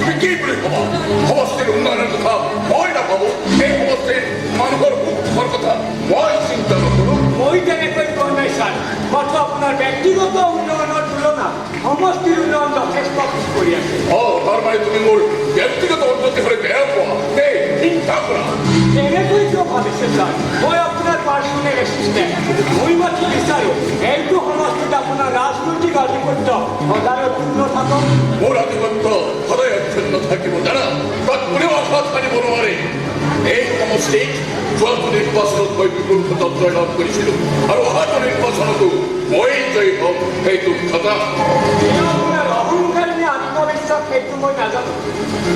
তুমি কি বুলি ভাবা সমষ্টিৰ উন্নয়নৰ কথা মই নাভাবো এই সমষ্টিৰ মানুহৰ মুক্তৰ কথা মই চিন্তা নকৰো মই তেনেকৈ কোৱা নাই ছাৰ মাত্ৰ আপোনাৰ ব্যক্তিগত উন্নয়নৰ তুলনাত সমষ্টিৰ উন্নয়ন যথেষ্ট পিছ পৰি আছে তাৰ মানে তুমি মোৰ ব্যক্তিগত উন্নতি হ'লে বেয়া পোৱা এই চিন্তা কৰা তেনেকৈ কিয় ভাবিছে ছাৰ মই আপোনাৰ পাৰ্চনেল এছিষ্টেণ্ট মই মাথো বিচাৰো এইটো সমষ্টিত আপোনাৰ ৰাজনৈতিক আধিপত্য সদায় অক্ষুণ্ণ থাকক মোৰ আধিপত্য সদায় অক্ষুণ্ণ থাকিব জানা তাত কোনেও আঘাত আনিব নোৱাৰে এই সমষ্টিত যোৱাটো নিৰ্বাচনত মই বিপুল ভোটত লাভ কৰিছিলোঁ আৰু অহাটো নিৰ্বাচনতো মই জয়ী হ'ম সেইটো কথা আপোনাৰ অহংকাৰ নে আত্মবিশ্বাস সেইটো মই নাজানো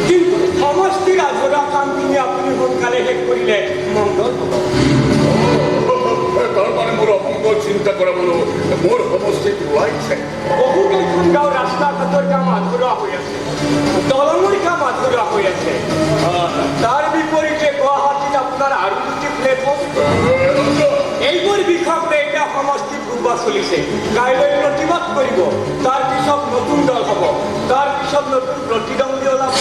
কিন্তু সমষ্টিৰ আধৰুৱা কামখিনি আপুনি সোনকালে শেষ কৰিলে মংগল হ'ব তাৰ মানে মোৰ অহংকাৰ চিন্তা কৰাবলৈ মোৰ সমষ্টিত ওলাইছে বহুকেইখন গাঁও ৰাস্তা ঘাটৰ কাম আধৰুৱা হৈ আছে দলঙৰ কাম আধৰুৱা হৈ আছে তাৰ বিপৰীতে গুৱাহাটীত আপোনাৰ আৰু দুটি প্লেটফৰ্ম এইবোৰ বিষয়ে এতিয়া সমষ্টিত ঘূৰবা চলিছে কাইলৈ প্ৰতিবাদ কৰিব তাৰ পিছত নতুন দল হ'ব তাৰ পিছত নতুন প্ৰতিদ্বন্দ্বী ওলাব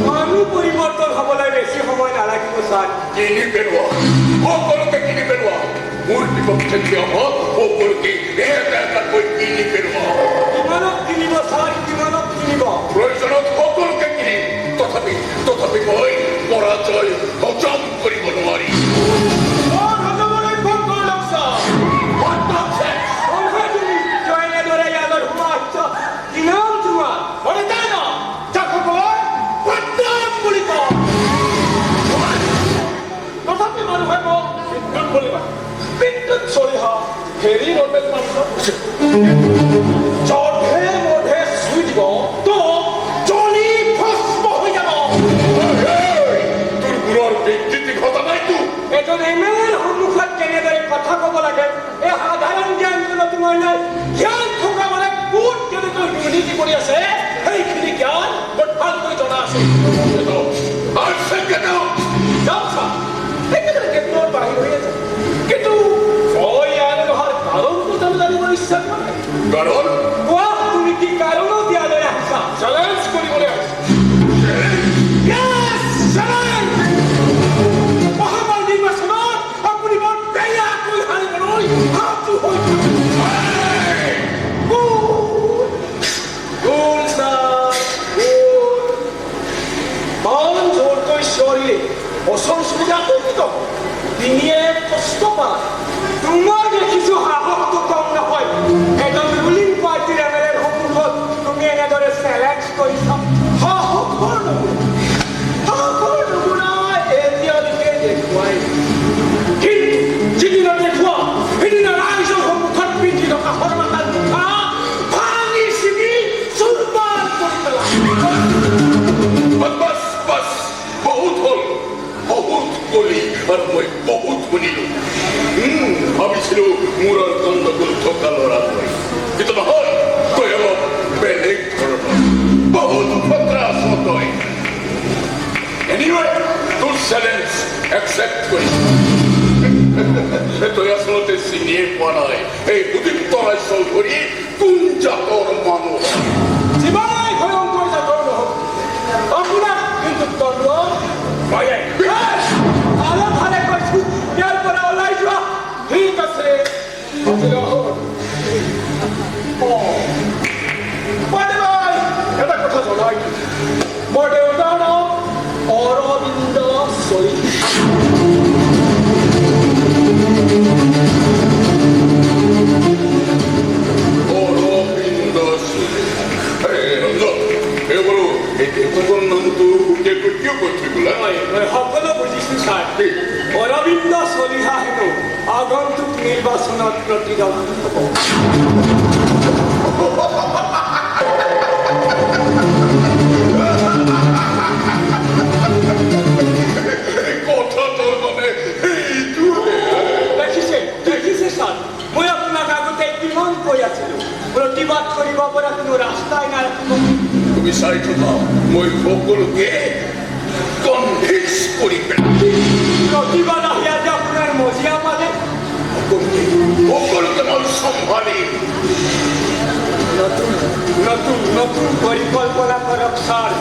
মানুহ পৰিৱৰ্তন হ'বলৈ বেছি সময় নালাগিব ছাৰ কিনি পেলোৱা সকলোকে কিনি পেলোৱা মোৰ বিপক্ষে থিয় হোৱা সকলোকে এটা এটাকৈ কিনি পেলোৱা কিমানত কিনিব ছাৰ কিমানত কিনিব প্ৰয়োজনত সকলোকে কিনিম তথাপি মই পৰাজয় হজম কৰিব নোৱাৰিম হেৰি নবেল মাত্ৰ জধে মধে চুই দিব তো জ্বলি ভস্ম হৈ যাব তোৰ গুৰৰ বিকৃতি ঘটা নাইতো এজন এমেৰ সন্মুখত কেনেদৰে কথা ক'ব লাগে এই সাধাৰণ জ্ঞান তোমাৰ নাই জ্ঞান থকা মানে ক'ত কেনেকৈ দুৰ্নীতি কৰি আছে সেইখিনি জ্ঞান বৰ ভালকৈ জনা আছে যাওক ছাৰ একেদৰে কেন্দ্ৰৰ বাহিৰ হৈ আছে কিন্তু ইচ্ছা কৰে কাৰণ কোৱা তুমি কি কাৰণো দিয়ালৈ আহিছা চেলেঞ্জ কৰিবলৈ অহাবাৰ নিৰ্বাচনত আপুনি বৰ বেয়াকৈ হাৰিবলৈ সাজু হৈ মন জোৰকৈ চিঞৰিলে ওচৰ চুবুৰীয়া উপকৃত ডিঙিয়ে কষ্ট পায় তোমাৰ দেখিছো সাহসটো কম নহয় এজন ৰুলিং পাৰ্টিৰ এমেলেৰ সন্মুখত তুমি এনেদৰে চেলেঞ্জ কৰিছা সাহসৰ নমুনা এতিয়ালৈকে দেখুৱাই কিন্তু যিদিনা দেখুৱা সেইদিনা ৰাইজৰ সন্মুখত পিন্ধি থকা সৰ্বাকাল মুখা ভাঙি ছিঙি চুৰমাৰ কৰি পেলাই বাছ বহুত হ'ল বহুত কলি আৰু মই বহুত শুনিলো ভাবিছিলো মূৰৰ গণ্ডগোল থকা ল'ৰাটোৱে কিন্তু নহয় তই অলপ বেলেগ ধৰণৰ বহুত ফকৰাছ তই এনিৱে তোৰ চেলেঞ্জ একচেপ্ট কৰিছো তই আচলতে চিনিয়ে পোৱা নাই এই উদিপ্ত ৰায় চৌধুৰী কোন জাতৰ মানুহ যিমানেই ভয়ংকৰ জাতৰ নহওক আপোনাক কিন্তু দণ্ড ভালে কৈছো ইয়াৰ পৰা ওলাই যোৱা ঠিক আছে এটা কথা জনাই মোৰ দেউতাৰ নাম অৰবিন্দ চলিহা অৰবিন্দ এইবাৰো এই দেউতাকৰ নামটো গোটেইকৈ কিয় কৈ থৈ গ'লা সকলো বুজিছো ছাৰ অৰবিন্দ চলিহা হেনো আগন্তুক নিৰ্বাচনত প্ৰতিদ্বন্দ্বী হ'ব কথাটোৰ মানে দেখিছে ছাৰ মই আপোনাক আগতে কিমান কৈ আছিলো প্ৰতিবাদ কৰিব পৰা কোনো ৰাস্তাই নাই তুমি চাই থকা মই সকলোকে কনভিন্স কৰি প্ৰতিবাদ আহি আজি আপোনাৰ মজিয়া পালে সকলোকে মই চম্ভালিম নতুন নতুন নতুন পৰিকল্পনা কৰক ছাৰ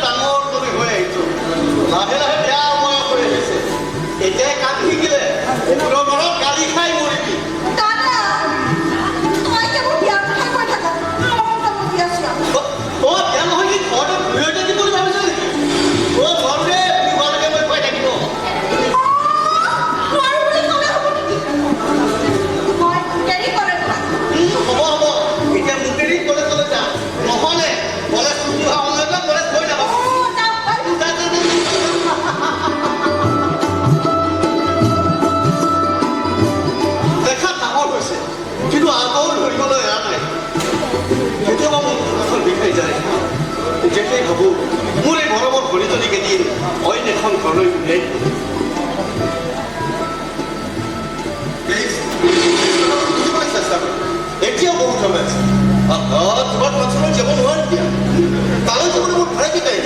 ডাঙৰ তুমি হৈ আহিছো লাহে লাহে বেয়া বয়স হৈ আহিছে এতিয়া কাম শিকিলে পুনৰ ঘৰত গালি খাই মৰিবি দাদা তই কেৱল বিয়াৰ কথা কৈ থাকা মমতা বুদ্ধি আছো অ বেয়া নহয় কি ঘৰতে ঘূৰি থাকিব বুলি ভাবিছ নেকি অ ঘৰতে ঘৰতে মই কৈ থাকিব নোৱাৰো বুলি ক'লে হ'ব নেকি মই দেৰি কৰে তোমাক হ'ব হ'ব এতিয়া মুকেৰি কলেজলৈ যা নহ'লে কলেজ ছুটি হোৱা সময়ত কলেজ গৈ যাবা দেখা ডাঙৰ হৈছে কিন্তু আগৰ ধৰিবলৈ এৰা নাই কেতিয়াবা মোৰ এখন বিষাই যায় যেতিয়াই ভাবোঁ মোৰ এই মৰমৰ ভৰিজনীকে দি অইন এখন ঘৰলৈ উলিয়াই বুজিবলৈ চেষ্টা কৰিম এতিয়াও বহুত সময় আছে তোমাৰ পাছলৈ যাব নোৱাৰি দিয়া তালৈ যাবলৈ মোৰ ভাড়া কেইটাই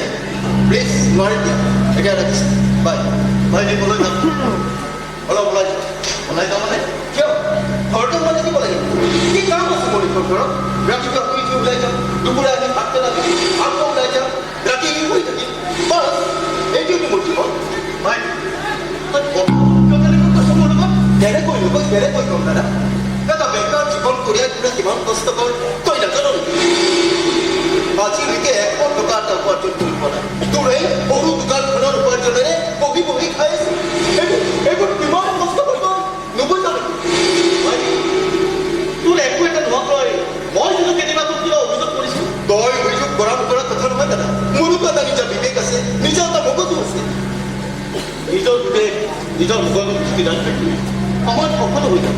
প্লিজ নোৱাৰি দিয়া এতিয়া ৰাখিছোঁ বাই বাই দিবলৈ যাম অলপ ওলাই যাওঁ মানে কিয় ঘৰতে ওলাই থাকিব লাগিব কি কাম আছে মোৰ নিজৰ ঘৰত ৰাতিপুৱা শুই উঠি ওলাই যাম দুপৰীয়া আহি ভাত পেলাই দিম আকৌ ওলাই যাম ৰাতি হৈ থাকিম বাছ এইটোৱেতো মোৰ জীৱন বাই কেনেকৈ নকয় কেনেকৈ ক'ম দাদা এটা বেকাৰ জীৱন কঢ়িয়াই ফুৰা কিমান কষ্টকৰ তই নাজানো নেকি আজিলৈকে 1 টকা এটা উপাৰ্জন কৰি পোৱা নাই তোৰ এই সৰু দোকানখনৰ উপাৰ্জনেৰে বহি বহি খাই আছে এইবোৰ কিমান কষ্ট কৰিব নুবুজা নেকি তোৰ একো এটা নোহোৱাকৈ মই কিন্তু কেতিয়াবা তোক কিবা অভিযোগ কৰিছোঁ তই অভিযোগ কৰা নকৰা কথা নহয় দাদা মোৰোতো এটা নিজৰ বিবেক আছে নিজৰ এটা মগজু আছে নিজৰ বিবেক নিজৰ মগজু স্থিৰান থাকিলে সময়ত সফল হৈ যাব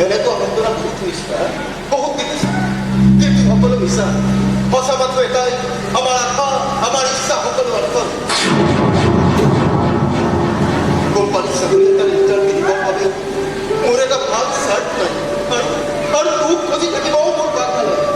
এনেতো অনন্তৰা বহুত নিষ্ঠা বহুত দেখিছে কিন্তু সকলো মিছা সঁচা মাত্ৰ এটাই আমাৰ আশা আমাৰ ইচ্ছা সকলো অৰ্থ কোম্পানী চাকৰি এটা ৰিটাৰ্ণ দিবৰ বাবে মোৰ এটা ভাল চাৰ্ট নাই আৰু তোক খুজি থাকিবও মোৰ ভাল নালাগে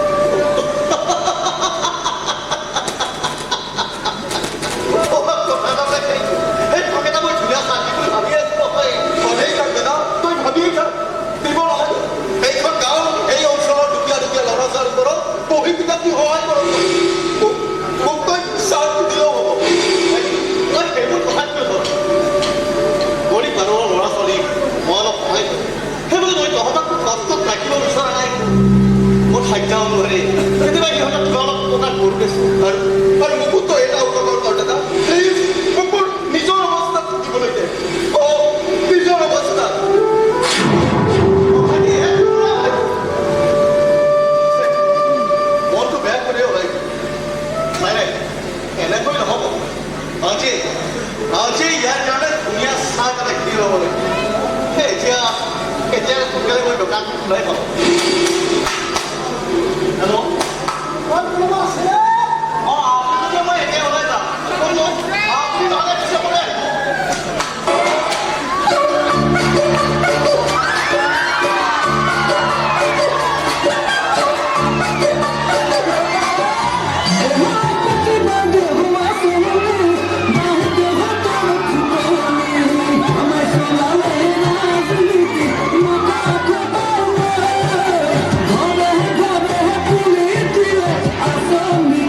নিজৰ অৱস্থা থাকিবলৈ দে নিজৰ অৱস্থা মনটো বেয়া কৰি ওলাই নাই নাই এনেকৈ নহ'ব আজি ইয়াৰ কাৰণে ধুনীয়া চাহ এটা কিনি ল'ব লাগিব এতিয়া সোনকালে মই দোকান খোলাই পাওঁ হেল্ল' মই এতিয়া ওলাই যাম আপুনি নহ'লে পিছে ওলাই Come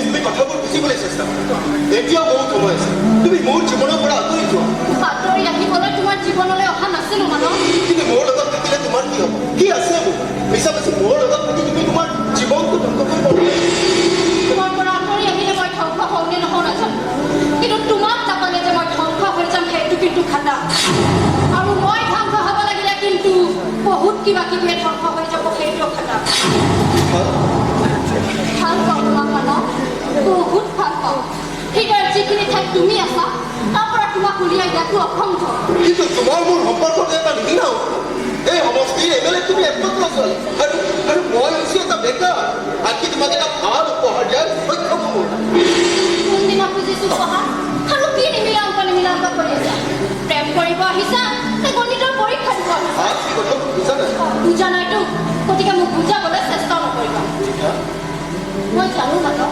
তুমি কথাবোৰ বুজিবলৈ চেষ্টা কৰা এতিয়াও বহুত সময় আছে তুমি মোৰ জীৱনৰ পৰা আঁতৰি যোৱা আঁতৰি আহিবলৈ তোমাৰ জীৱনলৈ অহা নাছিলো মানুহ কিন্তু মোৰ লগত থাকিলে তোমাৰ কি হ'ব কি আছে মোৰ মিছামিছি মোৰ লগত থাকি তুমি তোমাৰ জীৱনটো ধ্বংস কৰিব নোৱাৰা তোমাৰ পৰা আঁতৰি আহিলে মই ধ্বংস হওঁ নে নহওঁ নাজানো কিন্তু তোমাক নাপালে যে মই ধ্বংস হৈ যাম সেইটো কিন্তু খাটা আৰু মই ধ্বংস হ'ব লাগিলে কিন্তু বহুত কিবা কিবিয়ে ধ্বংস হৈ যাব সেইটো খাটা ভাল পাওঁ তোমাক মানুহ বহুত ভাল পাওঁ হৃদয়ৰ যিখিনি ঠাইত তুমি আছা তাৰ পৰা তোমাক উলিয়াই দিয়াটো অসম্ভৱ কিন্তু তোমাৰ মোৰ সম্পৰ্কটো এটা নিদিনা এই সমষ্টিৰ এমএলএ তুমি একমাত্ৰ ছোৱালী আৰু মই হৈছোঁ এটা বেকাৰ আনকি তোমাক এটা ভাল উপহাৰ দিয়াৰ সক্ষম হ'ব কোনদিনা বুজিছো পঢ়া আৰু কি নিমিলা অংক কৰি আছা প্ৰেম কৰিব আহিছা নে গণিতৰ পৰীক্ষা দিব আহিছা আজ কি কথা বুজা নাই বুজা নাইতো গতিকে মোক বুজাবলৈ চেষ্টা নকৰিবা মই জানো মানুহ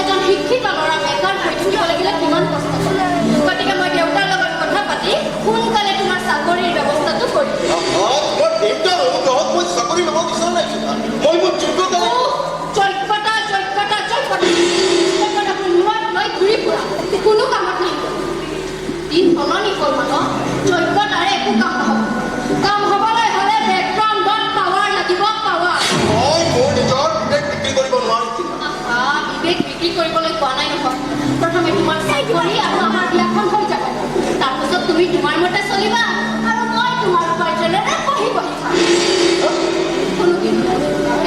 এজন শিক্ষিত ল'ৰা বেকাৰ হৈ থাকিব লাগিলে কিমান কষ্ট কৰে গতিকে মই দেউতাৰ লগত কথা পাতি সোনকালে তোমাৰ চাকৰিৰ ব্যৱস্থাটো কৰি দিম তোমাৰ দেউতাৰ অনুগ্ৰহত মই চাকৰি ল'ব বিচৰা নাই মই মোৰ যোগ্যতা যোগ্যতা মূৰত লৈ ঘূৰি ফুৰা কোনো কামত নাই দিন সলনি হ'ল মানুহ যোগ্যতাৰে একো কাম নহ'ব কাম হ'বলৈ হ'লে বেকগ্ৰাউণ্ডত পাৱাৰ লাগিব পাৱাৰ মই মোৰ নিজৰ বিবেক বিক্ৰী কৰিব নোৱাৰিম বিবেক বিক্ৰী কৰিবলৈ কোৱা নাই নহয় প্ৰথমে তোমাৰ চাকৰি আৰু আমাৰ বিয়াখন হৈ যাব তাৰপিছত তুমি তোমাৰ মতে চলিবা আৰু মই তোমাৰ উপাৰ্জনেৰে বহি বহি খাম কোনো কিন্তু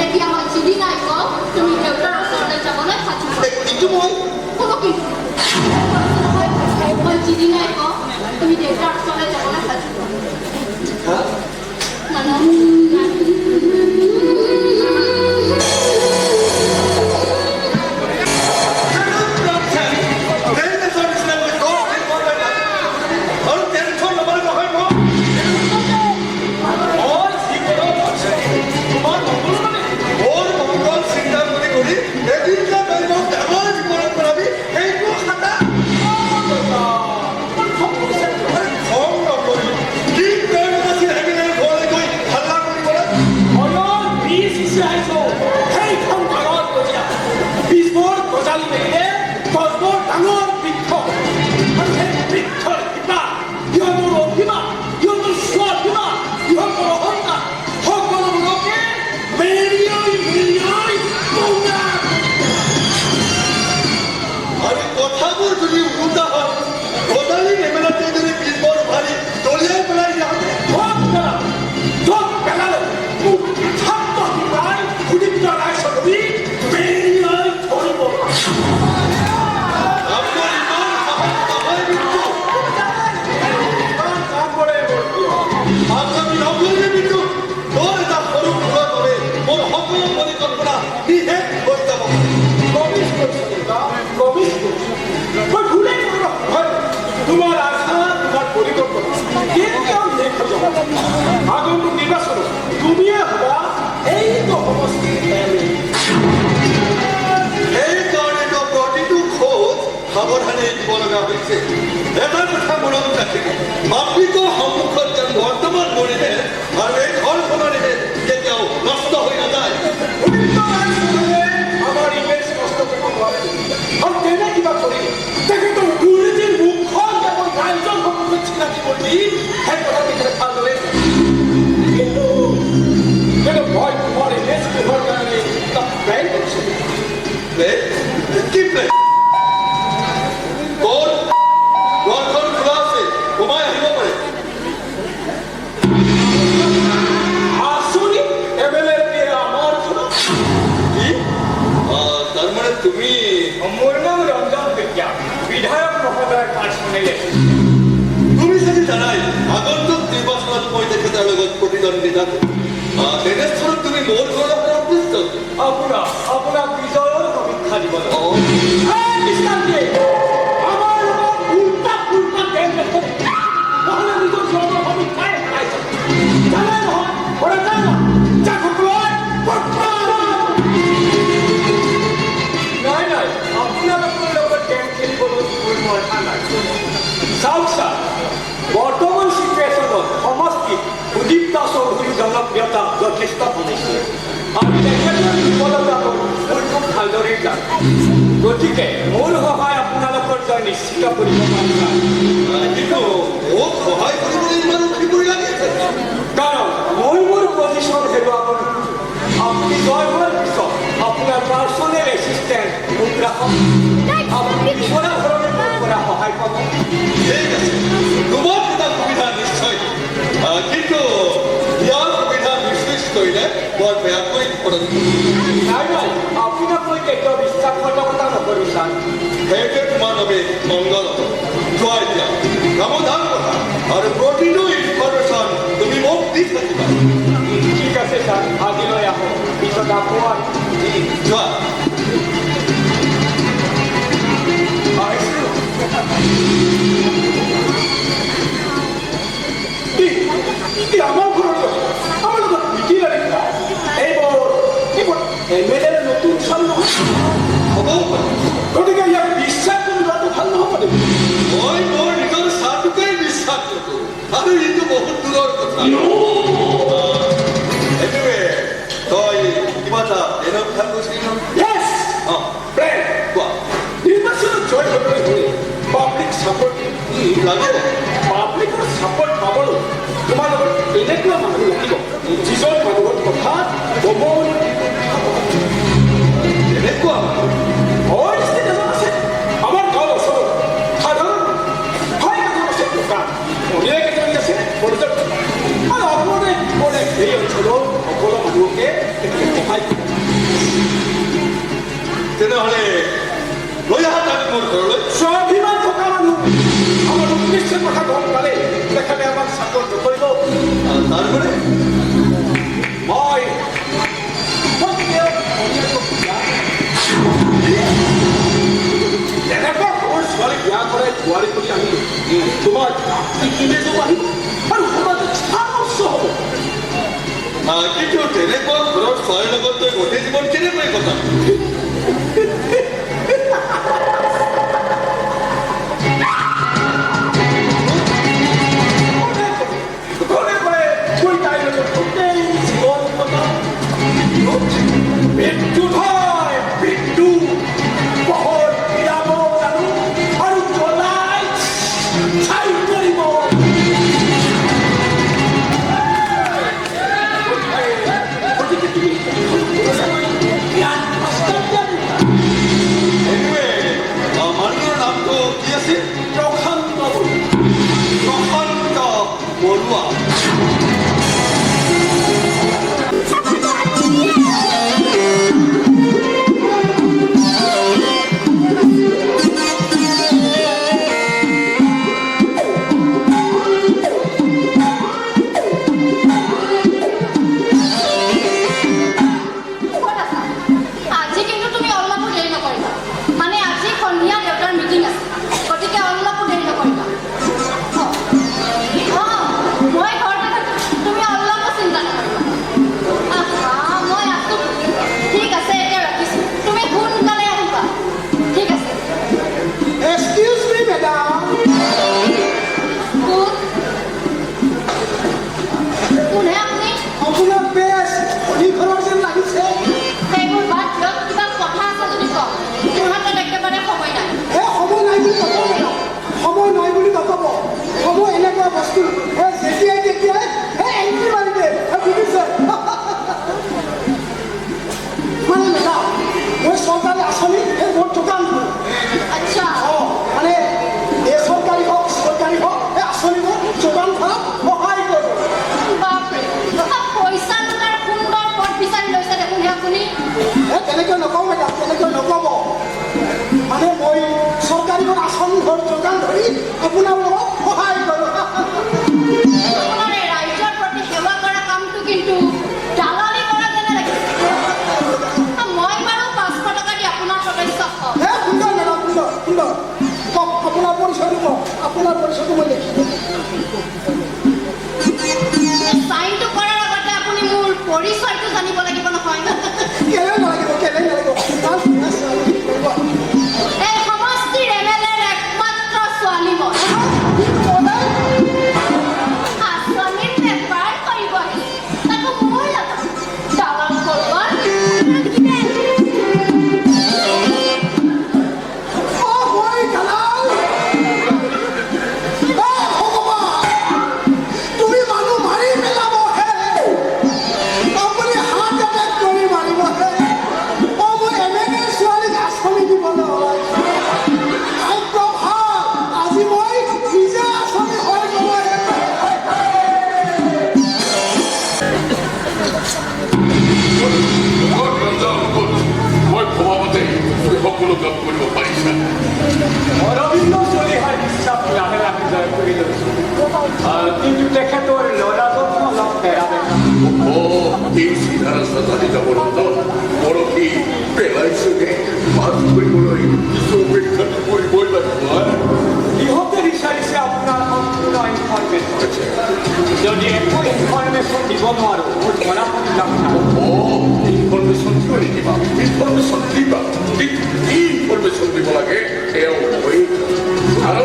এতিয়া মই যদি নাই কওঁ তুমি দেউতাৰ ওচৰলৈ যাবলৈ সাজু কিন্তু মই কোনো কিন্তু মই যদি নাই কওঁ তুমি দেউতাৰ ওচৰলৈ যাবলৈ সাজু সাৱধানে দিব লগা হৈছে এটা কথা মনত ৰাখিব মাতৃক সন্মুখত যেন বৰ্তমান পৰিৱেশ আৰু এই ঘৰখনৰ কেতিয়াও নষ্ট হৈ নাযায় আমাৰ ইমেজ নষ্ট কৰিব নোৱাৰে আৰু তেনে কিবা কৰি তেখেতৰ গুৰুজীৰ মুখখন যেন ৰাইজৰ সন্মুখত চিনাকি কৰি সেই কথা তেখেতে ভালদৰে কিন্তু মই তোমাৰ ইমেজ কিহৰ কাৰণে এটা প্লেন কৰিছোঁ কি প্লেন ঘৰখন খোলা আছে সোমাই আহিব পাৰে আচৰিত এমএলএ শুনিলে তুমি যদি জানাই আগন্তুক নিৰ্বাচনত মই তেখেতৰ লগত প্ৰতিদ্বন্দ্বিতা কৰিম তেনেস্থলত তুমি মোৰ ঘৰত অহাৰ প্ৰস্তুত আপোনাক বিজয়ৰ সমীক্ষা দিব দৃষ্টান্তে আমাৰ লগত উল্টা পুল্টা বেগ দেখুৱাই নহ'লে নিজৰ জীৱনৰ সমীক্ষাই হেৰাইছে জানে নহয় ওৰা জানা চাকৰুয় নাই আপোনালোকৰ লগত গেম খেলিবলৈ মোৰ মথা নাই চাওক ছাৰ বৰ্তমান চিটুৱেশ্যনত সমষ্টিত সুদীপ্তা চৌধুৰীৰ জনপ্ৰিয়তা যথেষ্ট কমিছে আৰু তেখেতৰ বিফলতাটো মোৰ খুব ভালদৰে জানো গতিকে মোৰ সহায় আপোনালোকৰ জয় নিশ্চিত কৰিব পাৰিম কিন্তু মোক সহায় কৰিবলৈ ইমান উঠি পৰি লাগিছে কাৰণ মই মোৰ পজিশ্যন হেৰুৱাব আপুনি জয় হোৱাৰ পিছত আপোনাৰ পাৰ্চনেল এছিষ্টেণ্ট মোক ৰাখক আপুনি বিচৰা ধৰণে মোৰ পৰা সহায় পাব ঠিক আছে তোমাৰ এটা সুবিধা নিশ্চয় কিন্তু ইয়াৰ সুবিধা মিছমিছ কৰিলে বৰ বেয়াকৈ বিপদত নাই আপোনাক মই কেতিয়াও বিশ্বাসঘাতকতা নকৰোঁ ছাৰ সেইটোৱে তোমাৰ বাবে মংগল চোৱা এতিয়া সাৱধান কথা আৰু প্ৰতিটো ইনফৰমেশ্যন তুমি মোক দি থাকিবা ঠিক আছে ছাৰ আজিলৈ আহোঁ পিছত আকৌ চোৱা আমাৰ ঘৰ আমাৰ লগত মিটিং ৰাখা এইবাৰ এমএলএৰ নতুন সাল নহয় হ'ব পাৰে গতিকে ইয়াক বিশ্বাস কৰি লোৱাটো ভাল নহ'ব নেকি মই মোৰ নিজৰ চাহটোকেই বিশ্বাস নকৰোঁ আৰু এইটো বহুত দূৰৰ কথা সেইটোৱে তই কিবা এটা এনে কথা কৈছিলি ন ইয়েস অঁ প্লেন কোৱা নিৰ্বাচনত জয় হ'বলৈ হ'লে পাব্লিক ছাপোৰ্ট লাগিব পাব্লিকৰ ছাপোৰ্ট পাবলৈ তোমাৰ লগত এনেকুৱা মানুহ লাগিব যিজন মানুহৰ কথা ক'ব এনেকুৱা হয় নিশ্চিত এজন আছে আমাৰ গাঁৱৰ ওচৰত সাধাৰণ হয় এজন আছে দোকান অনেক এজনী আছে পৰ্যটক আৰু আপোনালোকে মানে এই অঞ্চলৰ সকলো মানুহকে তেখেতে সহায় কৰে তেনেহ'লে লৈ আহা তাক মোৰ ঘৰলৈ স্বাভিমান থকা মানুহ আমাৰ উদ্দেশ্যৰ কথা গম পালে তেখেতে আমাক ছাপোৰ্ট নকৰিব তাৰপৰা মই এনেকুৱা সৰু ছোৱালী বিয়া কৰাই বোৱাৰী কৰি আনিলো তোমাৰ ইমেজো আহিব আৰু সমাজত স্থানস্য হ'ব কিন্তু তেনেকুৱা ঘৰৰ ছোৱালীৰ লগত তই গোটেই জীৱন কেনেকৈ কথা ঘৰে ঘৰে গৈ তাইৰ লগত গোটেই জীৱন কটাম মৃত্যু হয় মৃত্যু পোহৰ বিৰাব জানো আৰু জ্বলাই ছাই কৰিব গতিকে তুমি জ্ঞান মানুহৰ নামটো কি আছিল প্ৰশান্ত প্ৰশান্ত বৰুৱা ক'ত আছা? আজি কিন্তু তুমি অলপো দেৰি নকৰিবা মানে আজি সন্ধিয়া দেউতাৰ মিটিং আছে গতিকে অলপো দেৰি নকৰিবা মই ঘৰতে থাকিম তুমি অলপো চিন্তা নকৰিবা মই আছো ঠিক আছে এতিয়া ৰাখিছোঁ তুমি সোনকালে আহিবা ঠিক আছে এক্সকিউজ মি মেডাম কোনে আপুনি আপোনাক বেছ ধনী ঘৰৰ যেন লাগিছে সেইবোৰ বাদ দিয়ক কিবা কথা আছে যদি কওক মোৰ হাতত একেবাৰে সময় নাই এই সময় নাই বুলি নক'ব মেডাম সময় নাই বুলি নক'ব সময় এনেকুৱা বস্তু যেতিয়াই তেতিয়াই এণ্ট্ৰি মাৰি দিয়ে বুজিছে মানে মেডাম মই চৰকাৰী আঁচনি মোৰ দোকান আচ্ছা মানে বেচৰকাৰী হওক চৰকাৰী হওক এই আঁচনিবোৰ যোগান ধৰক সহায় কৰিব বাপৰে পইচা লোটাৰ সুন্দৰ পথ বিচাৰি লৈছে দেখোন আপুনি তেনেকৈ নকওঁ মেডাম তেনেকৈ নক'ব মানে মই চৰকাৰী আঁচনিবোৰ যোগান ধৰি আপোনালোকক সহায় কৰোঁ। আপোনাৰ এই ৰাইজৰ প্ৰতি সেৱা কৰা কামটো কিন্তু দালালি কৰা যেনে লাগিছে। মই বাৰু 500 টকা দি আপোনাৰ সদস্য হম। হে সুন্দৰ মেডাম, সুন্দৰ সুন্দৰ। কওক আপোনাৰ পৰিচয়টো কওক, আপোনাৰ পৰিচয়টো মই দেখিম। চাইনটো কৰাৰ আগতে আপুনি মোৰ পৰিচয়টো জানিব লাগিব নহয়। কেলে নালাগিব, কেলে নালাগিব। ইমান ধুনীয়া ছোৱালী কৰিব। এই সমষ্টিৰ MLA-ৰ একমাত্ৰ ছোৱালী মই। আঁচনিৰ পেপাৰ কৰিব আহিছে, তাকো মোৰ লগত দালাল কৰবাৰ কিনে। অ' মই দালাল। অ' ভগৱান, তুমি মানুহ মাৰি পেলাবহে। আপুনি হাত এটেক কৰি মাৰিবহে। অ' মই এনেকে ছোৱালীক আঁচনি দিবলৈ ওলাইছোঁ। ভাগ্য ভাল, আজি মই নিজে আঁচনি হৈ গ'লো। মই ভবামতে তুমি সকলো কাম কৰিব পাৰিছা। অৰবিন্দ চলিহাৰ বিশ্বাস লাহে লাহে জয় কৰি লৈছোঁ। কিন্তু তেখেতৰ ল'ৰাজন অলপ বেয়া দেখা। এই চিধা ৰাস্তা জানি যাব নাযাওঁ পৰহি পেলাইছোগে মাছ কৰিবলৈ কিছু অপেক্ষাটো কৰিবই লাগিব। ইহঁতে বিচাৰিছে আপোনাৰ সম্পূৰ্ণ ইনফৰমেশ্যন। যদি একো ইনফৰমেশ্যন দিব নোৱাৰোঁ, মোৰ ধৰা পৰি যাব নহয়। ইনফৰমেশ্যন কিয় নিদিবা? ইনফৰমেশ্যন দিবা, কিন্তু কি ইনফৰমেশ্যন দিব লাগে এওঁ মই আৰু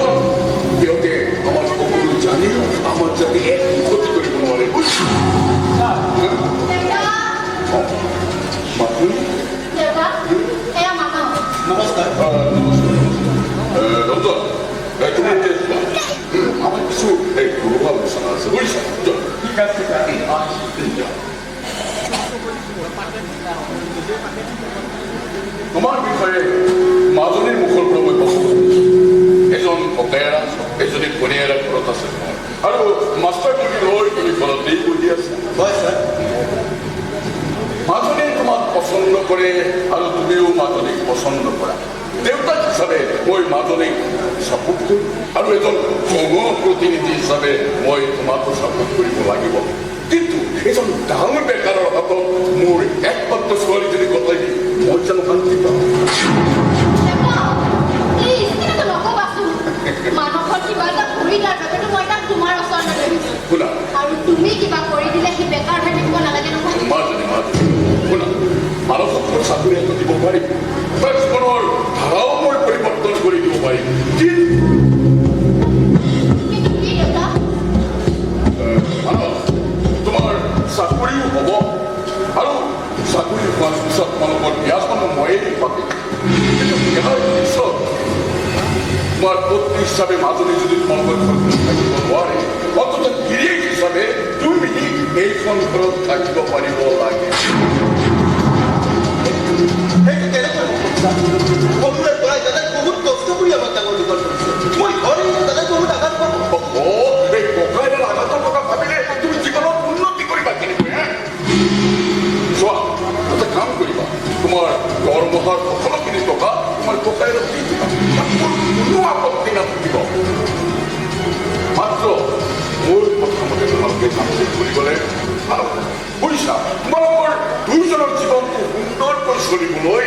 সিহঁতে আমাৰ সকলো জানিও আমাৰ যাতে একো ক্ষতি কৰিব নোৱাৰে। মাধুৰী দেউতা, এয়া মামা। নমস্কাৰ। ৰঞ্জন তুমি এতিয়া চোৱা, আমাৰ কিছু এই ঘৰুৱা আলোচনা আছে বুজিছা। ঠিক আছে ছাৰ। তোমাৰ বিষয়ে মাজনীৰ মুখৰ পৰা মই বস্তু এজন ককায়েৰা এজনী ভনীয়েৰা ঘৰত আছে আৰু মাষ্টাৰ ডিগ্ৰী লৈ তুমি ঘৰতেই বহি আছা। হয় ছাৰ। মাজনীয়ে তোমাক পচন্দ কৰে আৰু তুমিও মাজনীক পচন্দ কৰা। দেউতাক হিচাপে মই মাজনীক ছাপোৰ্ট কৰোঁ আৰু এজন জনপ্ৰতিনিধি হিচাপে মই তোমাকো ছাপোৰ্ট কৰিব লাগিব। কিন্তু এজন ডাঙৰ বেকাৰৰ হাতত মোৰ একমাত্ৰ ছোৱালীজনী গতাই দি মই জানো শান্তি পাওঁ? দেউতা, প্লিজ এনেকৈ নকবাচোন। মানুহৰ কিবা এটা কৰি তাৰ বাবেতো মই তাক তোমাৰ ওচৰলৈ লৈ আহিছোঁ। শুনা আৰু তুমি কিবা কৰি দিলে সি বেকাৰ হৈ থাকিব নালাগে নহয়। মাজনী শুনা, মানৱত্বৰ চাকৰি এটা দিব পাৰিম, তাৰ জীৱনৰ ধাৰাও মই পৰিৱৰ্তন কৰি দিব পাৰিম। কিন্তু কি দেউতা? মানৱ তোমাৰ চাকৰিও হ'ব আৰু চাকৰি হোৱাৰ পিছত মানৱৰ বিয়াখনো ময়েই পাতিম। কিন্তু ইয়াৰ পিছত তোমাৰ পত্নী হিচাপে মাজনী যদি তোমালোকৰ ঘৰত থাকিব নোৱাৰে, অন্তত গিৰিয়েক হিচাপে তুমি এইখন ঘৰত থাকিব পাৰিব লাগে। সেইটো কেনেকৈ হ'ব ছাৰ? সৰুৰে পৰাই দাদাই বহুত কষ্ট কৰি আমাক ডাঙৰ দীঘল কৰিছে। মই ঘৰ এৰি দাদাই বহুত আঘাত পাব। এই ককাইৰ আঘাতৰ কথা ভাবিলে তুমি জীৱনত উন্নতি কৰিবা কেনেকৈ? চোৱা, এটা কাম কৰিবা, তোমাৰ দৰমহাৰ সকলোখিনি টকা তোমাৰ ককাইৰক দি দিবা, কোনো আপত্তি নাথাকিব। মাত্ৰ মোৰ প্ৰথমতে তোমালোকে কামটো কৰিবলৈ ভাল বুজিছা। তোমালোকৰ দুয়োজনৰ জীৱনটো সুন্দৰকৈ চলিবলৈ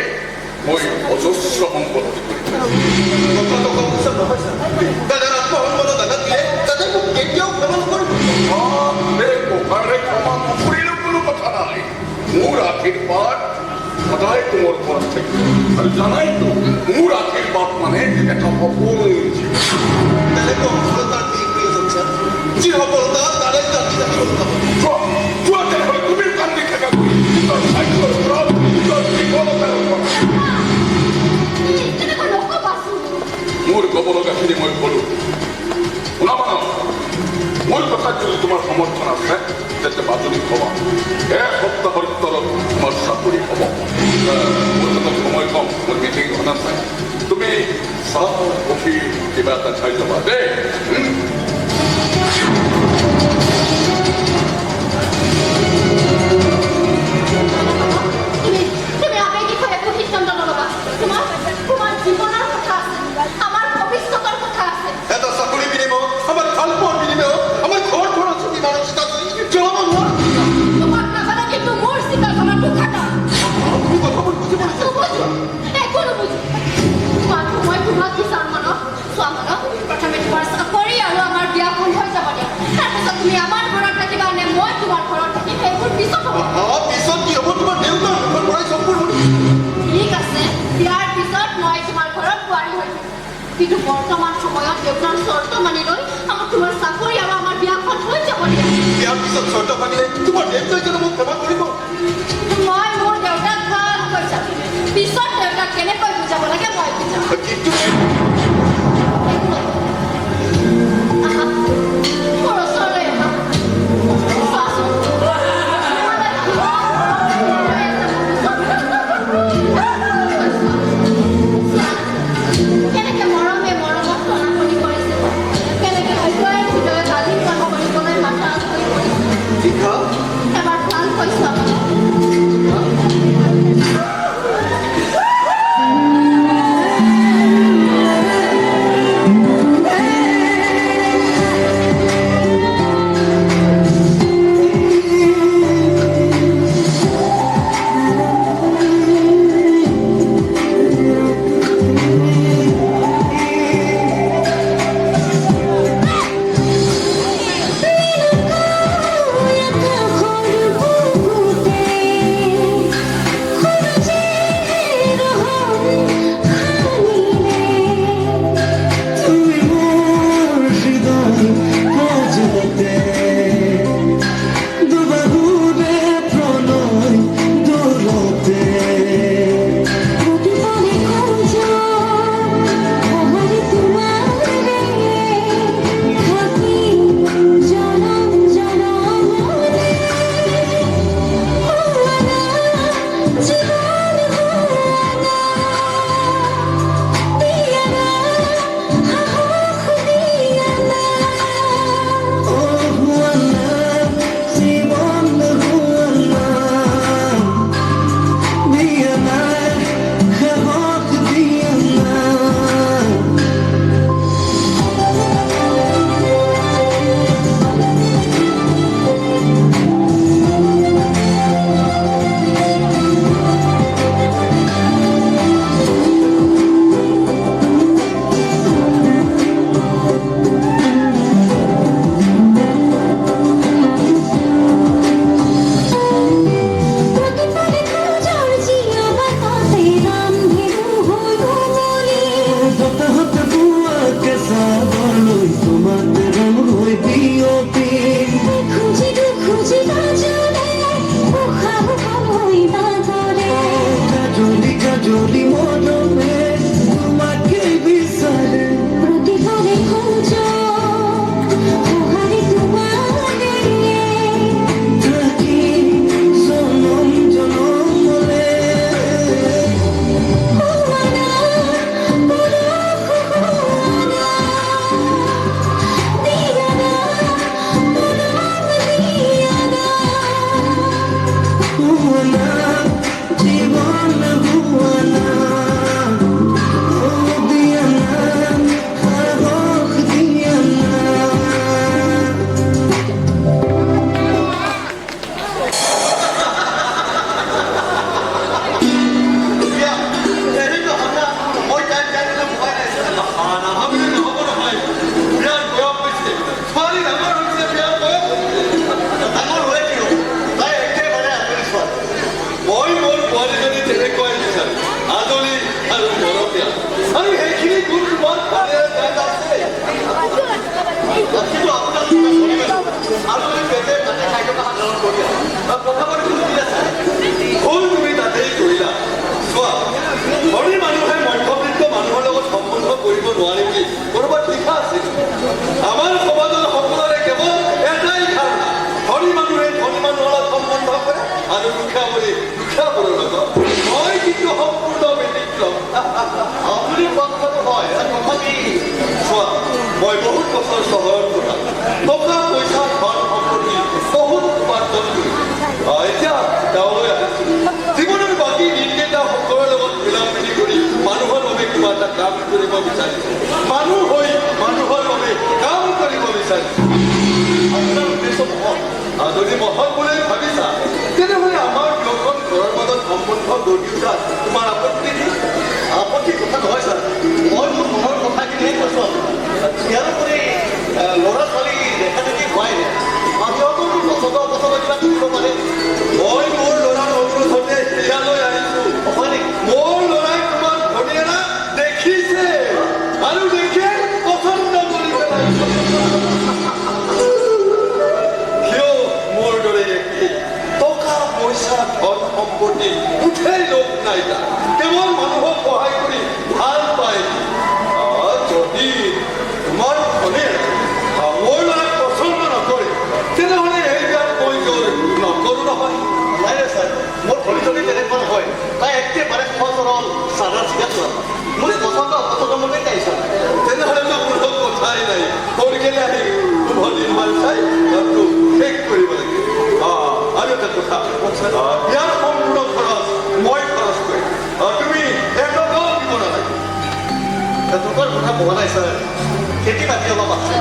মই অজস্ৰ সম্পত্তি কৰিম। কথাটো কম হিচাপ নহয় ছাৰ। দাদাৰ আত্মসন্মানত আঘাত দিলে দাদাই মোক কেতিয়াও ক্ষমা নকৰিব। ককাৰে ক্ষমা নকৰিলেও কোনো কথা নাই। মোৰ আশীৰ্বাদ সদায় তোমাৰ ওপৰত থাকিব আৰু জানাইতো মোৰ আশীৰ্বাদ মানে এটা সপোন জীৱন। দাদাই মোক সফলতাৰ দিশ কৰি আছে ছাৰ। যি সফলতা দাদাই কান্দি থাকিব নাপাব। চোৱা তেনেহ'লে তুমি কান্দি থাকা নিজৰ ভাগ্যৰ ওপৰত, নিজৰ বিফলতাৰ ওপৰত। প্লিজ এনেকৈ নকবাচোন। মোৰ ক'ব লগাখিনি মই ক'লো। শুনা মানৱ, মোৰ কথাত যদি তোমাৰ সমৰ্থন আছে তেন্তে মাজনীক ক'বা এসপ্তাহৰ ভিতৰত তোমাৰ চাকৰি হ'ব। মোৰ হাতত সময় কম, মোৰ মিটিং এখন আছে। তুমি চাহ কফি কিবা এটা খাই যাবা দেই। তুমি আবেগিক হৈ একো সিদ্ধান্ত নল'বা। তোমাৰ জীৱনৰ কথা আছে, আমাৰ ভৱিষ্যতৰ কথা আছে। এটা কিন্তু বৰ্তমান সময়ত দেউতাৰ চৰ্ত মানি লৈ আমাক তোমাৰ চাকৰি আৰু আমাৰ বিয়াখন হৈ যাব দিয়া ইয়াৰ পিছত চৰ্ত ভাঙিলে তোমাৰ দেউতাই জানো মোক ক্ষমা কৰিব মই মোৰ দেউতাক ভালকৈ যাম পিছত দেউতাক কেনেকৈ বুজাব লাগে মই বুজাম কিন্তু আহা মোৰ ওচৰলৈ আহা চোৱাচোন কেনেকে মৰমে মৰমক টনাটনি কৰিছে কেনেকে হৃদয়ে হৃদয়ে গালি কৰিবলৈ মাথা আঁচৰি কৰিছে শিখা এবাৰ ভালকৈ চোৱা যদি মহৎ বুলি ভাবিছা তেনেহ'লে আমাৰ ব্লকখন ঘৰৰ মাজত সম্বন্ধ গঢ়ি উঠাত তোমাৰ আপত্তি কি? আপত্তি কথা নহয় ছাৰ মই মোৰ মনৰ কথাখিনিহে কৈছোঁ ইয়াৰোপৰি ল'ৰা ছোৱালী দেখা দেখি হোৱাই নাই সিহঁতকো পচন্দ অপচন্দ কিবা কৰিব পাৰে মই মোৰ ল'ৰাৰ অনুৰোধতে ইয়ালৈ আহিছোঁ। হয় নেকি মোৰ ল'ৰাই তোমাৰ ভনীয়েৰা দেখিছে আৰু নাই তাৰ কেৱল মানুহক সহায় কৰি ভাল পায় যদি তোমাৰ ধনে মোৰ ল'ৰাক পচন্দ নকৰে তেনেহ'লে এই বিয়াত মই জোৰ নকৰোঁ নহয় নাই ছাৰ মোৰ ভৰি যদি তেনেকুৱা নহয় তাই একেবাৰে সহজ সৰল চাদা চিধা চোৱা মোৰ পচন্দ অপচন্দ মনে তাইছ তেনেহ'লেতো কোনো কথাই নাই সোনকালে আহি দিনমান চাই তাতো শেষ কৰিব লাগে আৰু এটা কথা ইয়াৰ সম্পূৰ্ণ খৰচ মই খৰচ কৰিম তুমি একদম দিব নালাগে তোমাৰ কথা কোৱা নাই ছাৰ খেতি বাতি অলপ আছে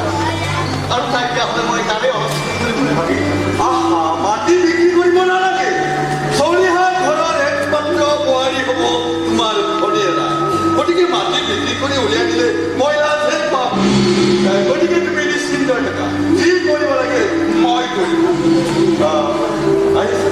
আৰু তাই বিয়া হ'লে মই তাৰে অলপ কৰিম বুলি ভাবি মাটি বিক্ৰী কৰিব নালাগে চলিহাৰ ঘৰৰ একমাত্ৰ বোৱাৰী হ'ব তোমাৰ ভনীয়েৰা গতিকে মাটি বিক্ৰী কৰি উলিয়াই দিলে মই লাভহে পাম গতিকে তুমি নিশ্চিন্ত থাকা যি কৰিব লাগে মই কৰিম আহিছোঁ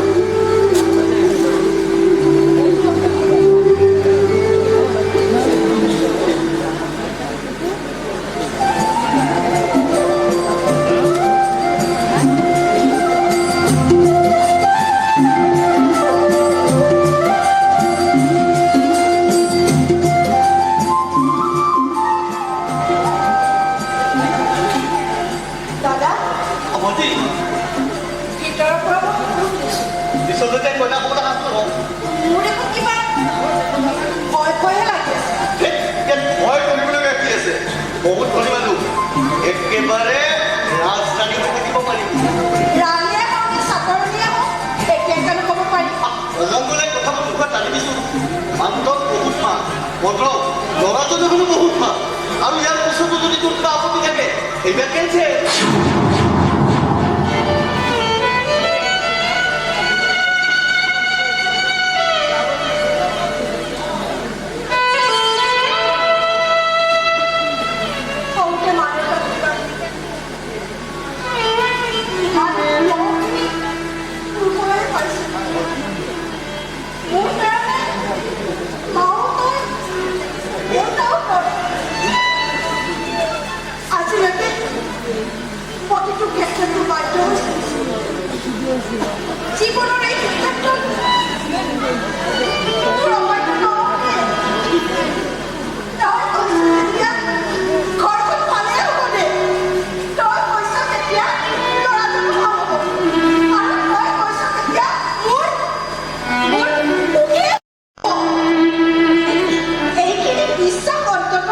দাদা ভণ্টি ভিতৰৰ পৰা মই বহুত দিছোঁ পিছলৈকে কইনা ক'বলৈ সাজু নহওঁ মোৰ দেখোন কিবা ভয় ভয়হে লাগি আছে ভয় কৰিবলগীয়া কি আছে বহুত ধনী মানুহ একেবাৰে ৰাজধানী হৈ থাকিব পাৰিম ৰাণীয়ে হওক নে চাকৰণীয়ে হওক একেকালো ক'ব পাৰিম অমংগলে কথা মুখত টানি দিছোঁ মানুহজন বহুত মা মতলব ল'ৰাজনে হ'লেও বহুত মা আৰু ইয়াৰ পিছতো যদি তোৰ কিবা আপত্তি থাকে এইবাৰ কেঞ্চেল সৰুতে মা দেউতাক কিবা ইমান মৰমখিনি তোৰ পৰাই পাইছোঁ মোৰ কাৰণে মাও তই দেউতাও তই আজিলৈকে প্ৰতিটো ক্ষেত্ৰতো বাধ্য হৈছোঁ জীৱনৰ এই ক্ষেত্ৰত তোৰ অবাধ্য নহ'লে তই কৈছ তেতিয়া ঘৰখন ভালেই হ'ব দে তই কৈছ তেতিয়া ল'ৰাজনো ভাল হ'ব আৰু তই কৈছ তেতিয়া মোৰ সুখেই হ'ব। এইখিনি বিশ্বাস অন্তত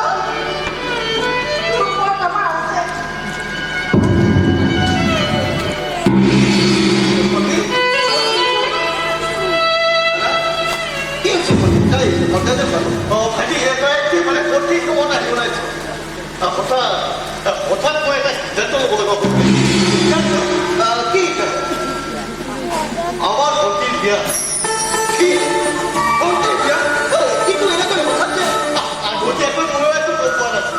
তোৰ ওপৰত আমাৰ আছে কি হৈছে ভণ্টি তাই ভণ্টাতে পালোঁ ভাইটি একেবাৰে প্ৰতিটো মন আহি ওলাইছে হঠাৎ মই এটা সিদ্ধান্ত ল'ব লাগিব কি আমাৰ ভণ্টিৰ বিয়া কি ভণ্টিৰ বিয়া কিন্তু এনেকৈ হঠাৎ যে আগতীয়াকৈ ময়ো একো গম পোৱা নাছিল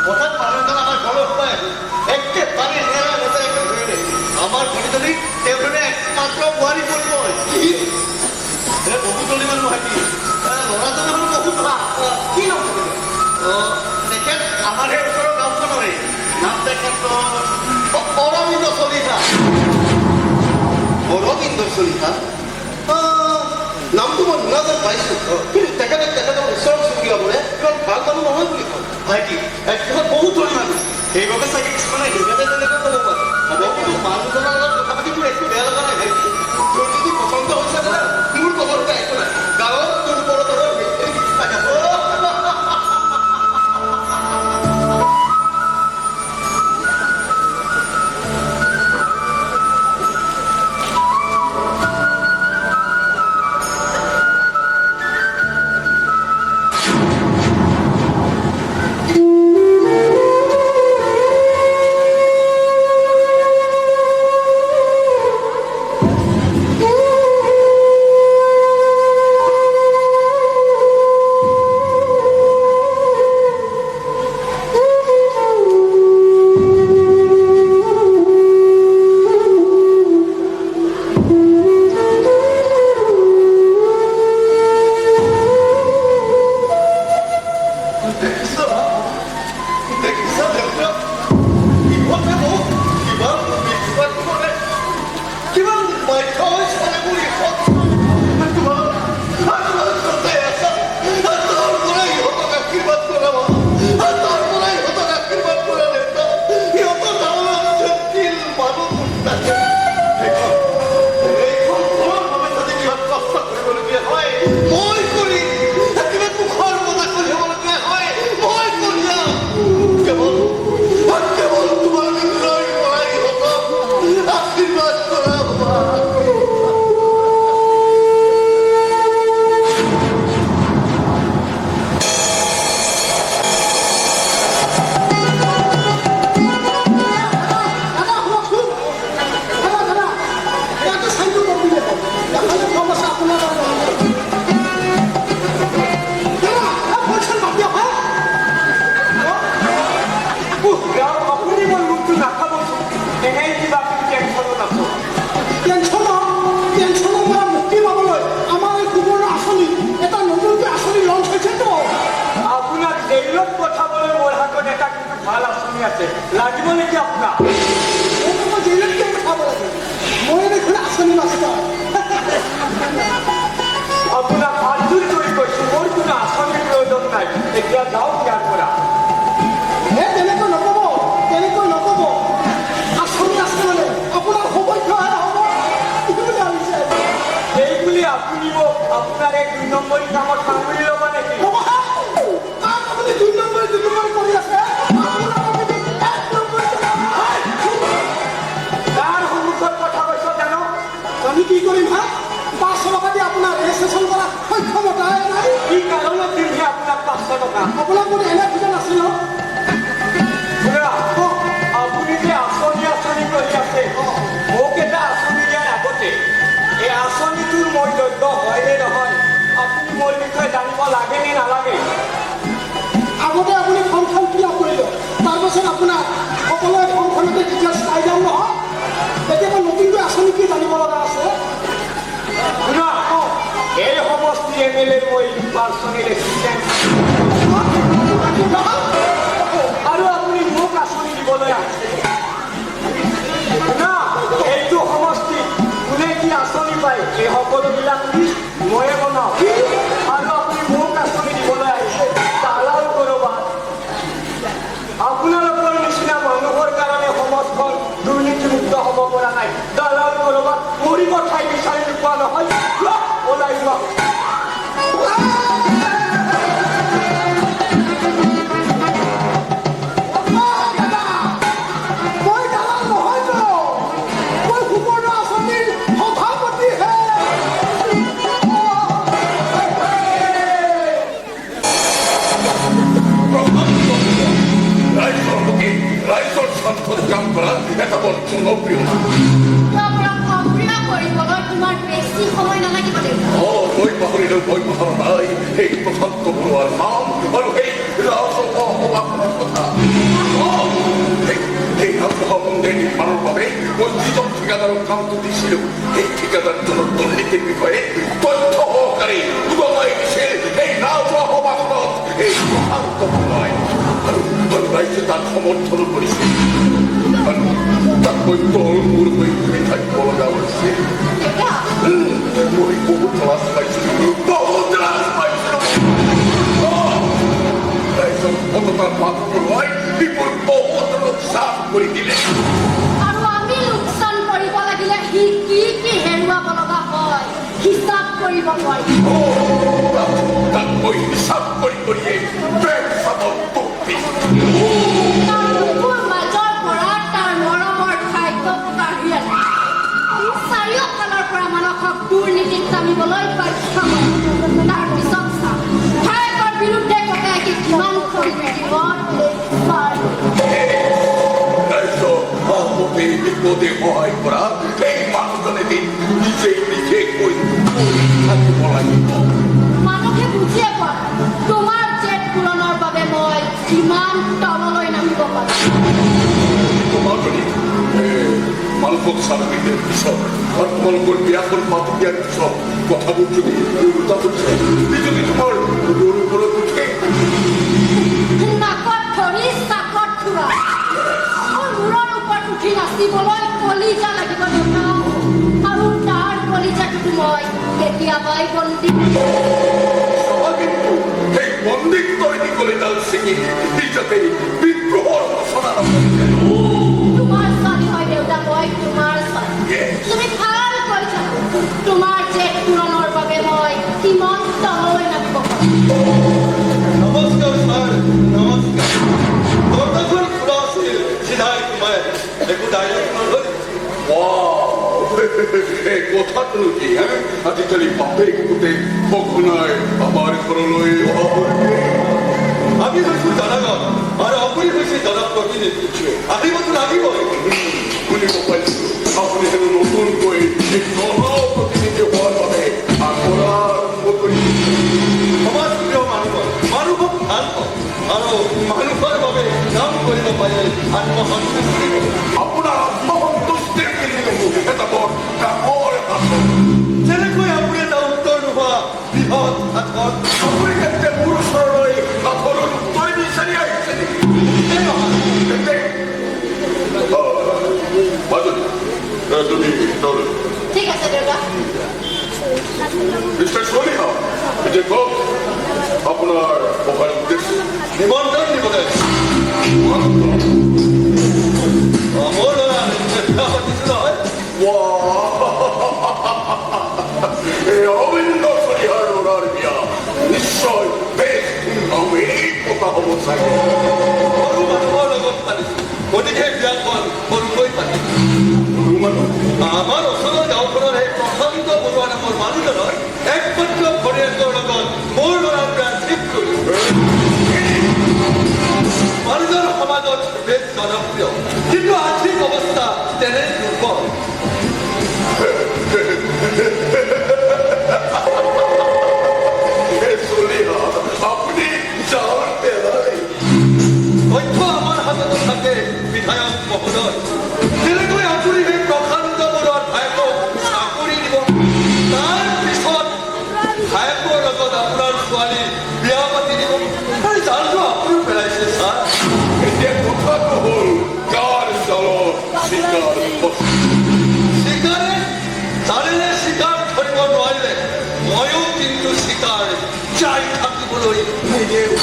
হঠাৎ মানুহ এজন আমাৰ ঘৰত সোমাই আহিল একেবাৰে নেৰা নেতাকৈ ধৰিলে আমাৰ ভণ্টিজনীক তেওঁজনে একমাত্ৰ বোৱাৰী কৰিব বহুত ধনী মানুহ ভাইটি ল'ৰাজনে হ'লেও বহুত ভাল কি নাম তেখেত আমাৰ এই ওচৰৰ গাঁওখনৰে নাম তেখেত অৰবিন্দ চলিহা অৰবিন্দ চলিহা নামটো মই শুনা যেন পাইছোঁ কিন্তু তেখেতৰ ওচৰ চুবুৰীয়াবোৰে ইমান ভাল মানুহ নহয় বুলি কয় ভাইটি তেখেত বহুত ধনী মানুহ সেইবাবে চাগে কিছুমানে সেইবাবে তেনেকৈ ক'ব পাৰে হ'ব কিন্তু মানুহজনৰ লগত কথা পাতি মোৰ একো বেয়া লগা নাই ভাইটি তোৰ যদি পচন্দ হৈছে বোলে মোৰ খবৰতে একো নাই গাঁৱত তোৰ ওপৰত আছে লাগিব নেকি আপোনাক মই জেইলতকৈ খাব লাগে মই দেখোন আঁচনি মাষ্টৰ আপোনাক আজুৰি কৰি কৈছোঁ মোৰ কোনো আঁচনিৰ প্ৰয়োজন নাই এতিয়া যাওক ইয়াৰ পৰা তেনেকৈ নক'ব আঁচনি আছে মানে আপোনাৰ সৌভাগ্যহে হ'ব কি বুলি ভাবিছে এই বুলি আপুনি মোক আপোনাৰ এই 2 নম্বৰী কামত সামৰি ল'ব নেকি হ'ব তাক আপুনি 2 নম্বৰ কৰি আছে আপোনাৰ আপুনি 1 নম্বৰ তাৰ সন্মুখত কথা কৈছ জানো আমি কি কৰিম হা 500 টকা দি আপোনাৰ ৰেজিষ্ট্ৰেশ্যন কৰা সক্ষমতাই নাই কি কাৰণত দিমহে আপোনাক 500 টকা আপোনাক মই এনে খোজা নাছিলোঁ শুনা আপুনি যে আঁচনি কৰি আছে মোক এটা আঁচনি দিয়াৰ আগতে এই আঁচনিটোৰ মই যোগ্য হয় নে নহয় আপুনি মোৰ বিষয়ে জানিব লাগে নে নালাগে আগতে আপুনি ফৰ্মখন ফিল আপ কৰিলে তাৰপাছত আপোনাক সকলোৱে ফৰ্মখনতে ডিটেইলছ পাই যাম নহয় এতিয়া মই নতুনকৈ আঁচনি কি জানিব লগা আছে শুনা এই সমষ্টি MLA মই পাৰ্চনেল এছিষ্টেণ্ট আৰু আপুনি মোক আঁচনি দিবলৈ আহিছে শুনা এইটো সমষ্টিত কোনে কি আঁচনি পায় এই সকলোবিলাক লিষ্ট ময়ে বনাওঁ আৰু আপুনি মোক আঁচনি দিবলৈ আহিছে তালাও কৰবাত আপোনালোকৰ নিচিনা মানুহৰ কাৰণে সমাজখন দুৰ্নীতিমুক্ত হ'ব পৰা নাই দালাল কৰবাত মৰিব ঠাই বিচাৰি নোপোৱা নহয় ওলাই যোৱা মই দালাল নহয়তো মই সুবৰ্ণ আঁচনিৰ সভাপতিহে ৰাইজৰ হকে ৰাইজৰ স্বাৰ্থত কাম কৰা এটা বৰ জনপ্ৰিয় মানুহ সক্ৰিয় কৰিবলৈ তোমাৰ বেছি সময় নালাগিব লাগিব মই পাহৰিলেও মই পাহৰা নাই সেই প্ৰশান্ত বৰুৱাৰ নাম আৰু সেই ৰাজসভা সভাখনৰ কথা সেই ৰাজসভা মন্দিৰ নিৰ্মাণৰ বাবে মই যিজন ঠিকাদাৰক কামটো দিছিলোঁ সেই ঠিকাদাৰজনৰ দুৰ্নীতিৰ বিষয়ে তথ্য সহকাৰে উদঙাই দিছিল সেই ৰাজসভা সভাখনত এই প্ৰশান্ত বৰুৱাই আৰু ৰাইজে তাক সমৰ্থন কৰিছিল আৰু তাক মই তল মূৰ হৈ ঘূৰি থাকিব লগা হৈছিল এতিয়া মই বহুত লাজ পাইছিলোঁ ৰাইজৰ সততাৰ মাত পৰুৱাই বিপুল বহুত লোকচান কৰি দিলে আৰু আমি লোকচান কৰিব লাগিলে সি কি হেৰুৱাব লগা হয় হিচাপ কৰিব নোৱাৰি তাক মই হিচাপ কৰিয়ে বেগ চাবত তোক তাৰ বুকুৰ মাজৰ পৰা তাৰ মৰমৰ খাদ্য কাঢ়ি আনে চাৰিওফালৰ পৰা মানুহক দুৰ্নীতিত নামিবলৈ বাধ্য কৰে তাৰ পিছত চাওক ভাৰতৰ বিৰুদ্ধে ককায়েকে কিমান কৰি জীৱন ৰাইজৰ আপদে বিপদে সহায় কৰা এই মানুহজনে দিন নিজেই বিশেষকৈ থাকিব লাগিব মানুহে বুজিয়ে পোৱা তোমাৰ জেদ পূৰণৰ বাবে মই কিমান তললৈ নামিব পাৰোঁ মানুহক চাকৰি দিয়াৰ পিছত আৰু তোমালোকৰ বিয়াখন পাতি দিয়াৰ পিছত কথাবোৰ যদি উল্টা হৈছে যদি তোমাৰ গৰুৰ ওপৰত উঠে নাকত ধৰি চাকত ফুৰা মোৰ মূৰৰ ওপৰত উঠি নাচিবলৈ কলিজা লাগিব দেউতা আৰু তাৰ কলিজাটো মই কেতিয়াবাই বন্দী কিন্তু সেই মন্দিৰ তৈৰি কৰে তাল ছিঙি নিজতে বিদ্ৰোহৰ ঘোষণা তোমাৰ ছোৱালী হয় দেউতা মই তোমাৰ ছোৱালী তুমি ভাল কৰিছা তোমাৰ জেদ পূৰণৰ বাবে মই কিমান তললৈ নামিব পাৰোঁ নমস্কাৰ ছাৰ নমস্কাৰ দৰজাখন খোলা আছিল চিধাই সোমাই একো ডাইৰেক্ট নল'লে এই কথাটো কি হ্যাঁ আজিকালি বাপেক পুতে সঘনাই আমাৰ ঘৰলৈ অহা হয় আমি হৈছোঁ জনগণ আৰু আপুনি হৈছে জনপ্ৰতিনিধি আহিবতো লাগিবই শুনিব পাইছোঁ আপুনি হেনো নতুনকৈ এই জনপ্ৰতিনিধি হোৱাৰ বাবে আগবঢ়া আৰম্ভ কৰিছে সমাজপ্ৰিয় মানুহক ভাল পাওঁ আৰু মানুহৰ বাবে কাম কৰিব পাৰিলে আত্মসন্তুষ্টি আপোনাৰ আত্মসন্তুষ্টিৰ কিন্তু এটা বৰ ডাঙৰ আচৰণ যেনেকৈ আপুনি এটা উত্তৰ নোহোৱা বৃহৎ হাতত আপুনি তেন্তে মোৰ ওচৰলৈ আচৰণ উত্তৰ বিচাৰি আহিছে নেকি নহয় তেন্তে মাজনী তুমি দৌড় ঠিক আছে দেউতা মিস্টার সোনিহা যে কওক আপনার অপার উদ্দেশ্য নিমন্ত্ৰণ দিবলৈ মোৰ ল'ৰা বিয়া পাতিছো নহয় অবিন্দ সোনিহাৰ ওনাৰ বিয়া নিশ্চয় বেশ ধুমধামেই পতা হব চাগে সৰু মানুহৰ লগত পাতিছো গতিকে বিয়াখন সৰুকৈ পাতিছো সৰু মানুহ আমাৰ ওচৰৰ গাঁওখনৰ সেই প্ৰশান্ত বৰুৱা নামৰ মানুহজনৰ একমাত্ৰ ভনীয়েকৰ লগত মোৰ ল'ৰাৰ বিয়া ঠিক কৰিছো মানুহজন সমাজত বেছ জনপ্ৰিয় কিন্তু আৰ্থিক অৱস্থা তেনে দুৰ্বল সোনিহা আপনি জানতে নাই তথ্য আমাৰ হাততো থাকে বিধায়ক মহোদয় তেনেকৈ আপুনি সেই প্ৰশান্ত বৰুৱাৰ ভায়েকক চাকৰি দিব তাৰ পিছত ভায়েকৰ লগত আপোনাৰ ছোৱালী বিয়া পাতি দিব আৰু জালটো আপুনি পেলাইছে ছাৰ এতিয়া কথাটো হ'ল কাৰ জালত চিকাৰ চিকাৰে জানেনে চিকাৰ ধৰিব নোৱাৰিলে ময়ো কিন্তু চিকাৰ চাই থাকিবলৈ নিদিওঁ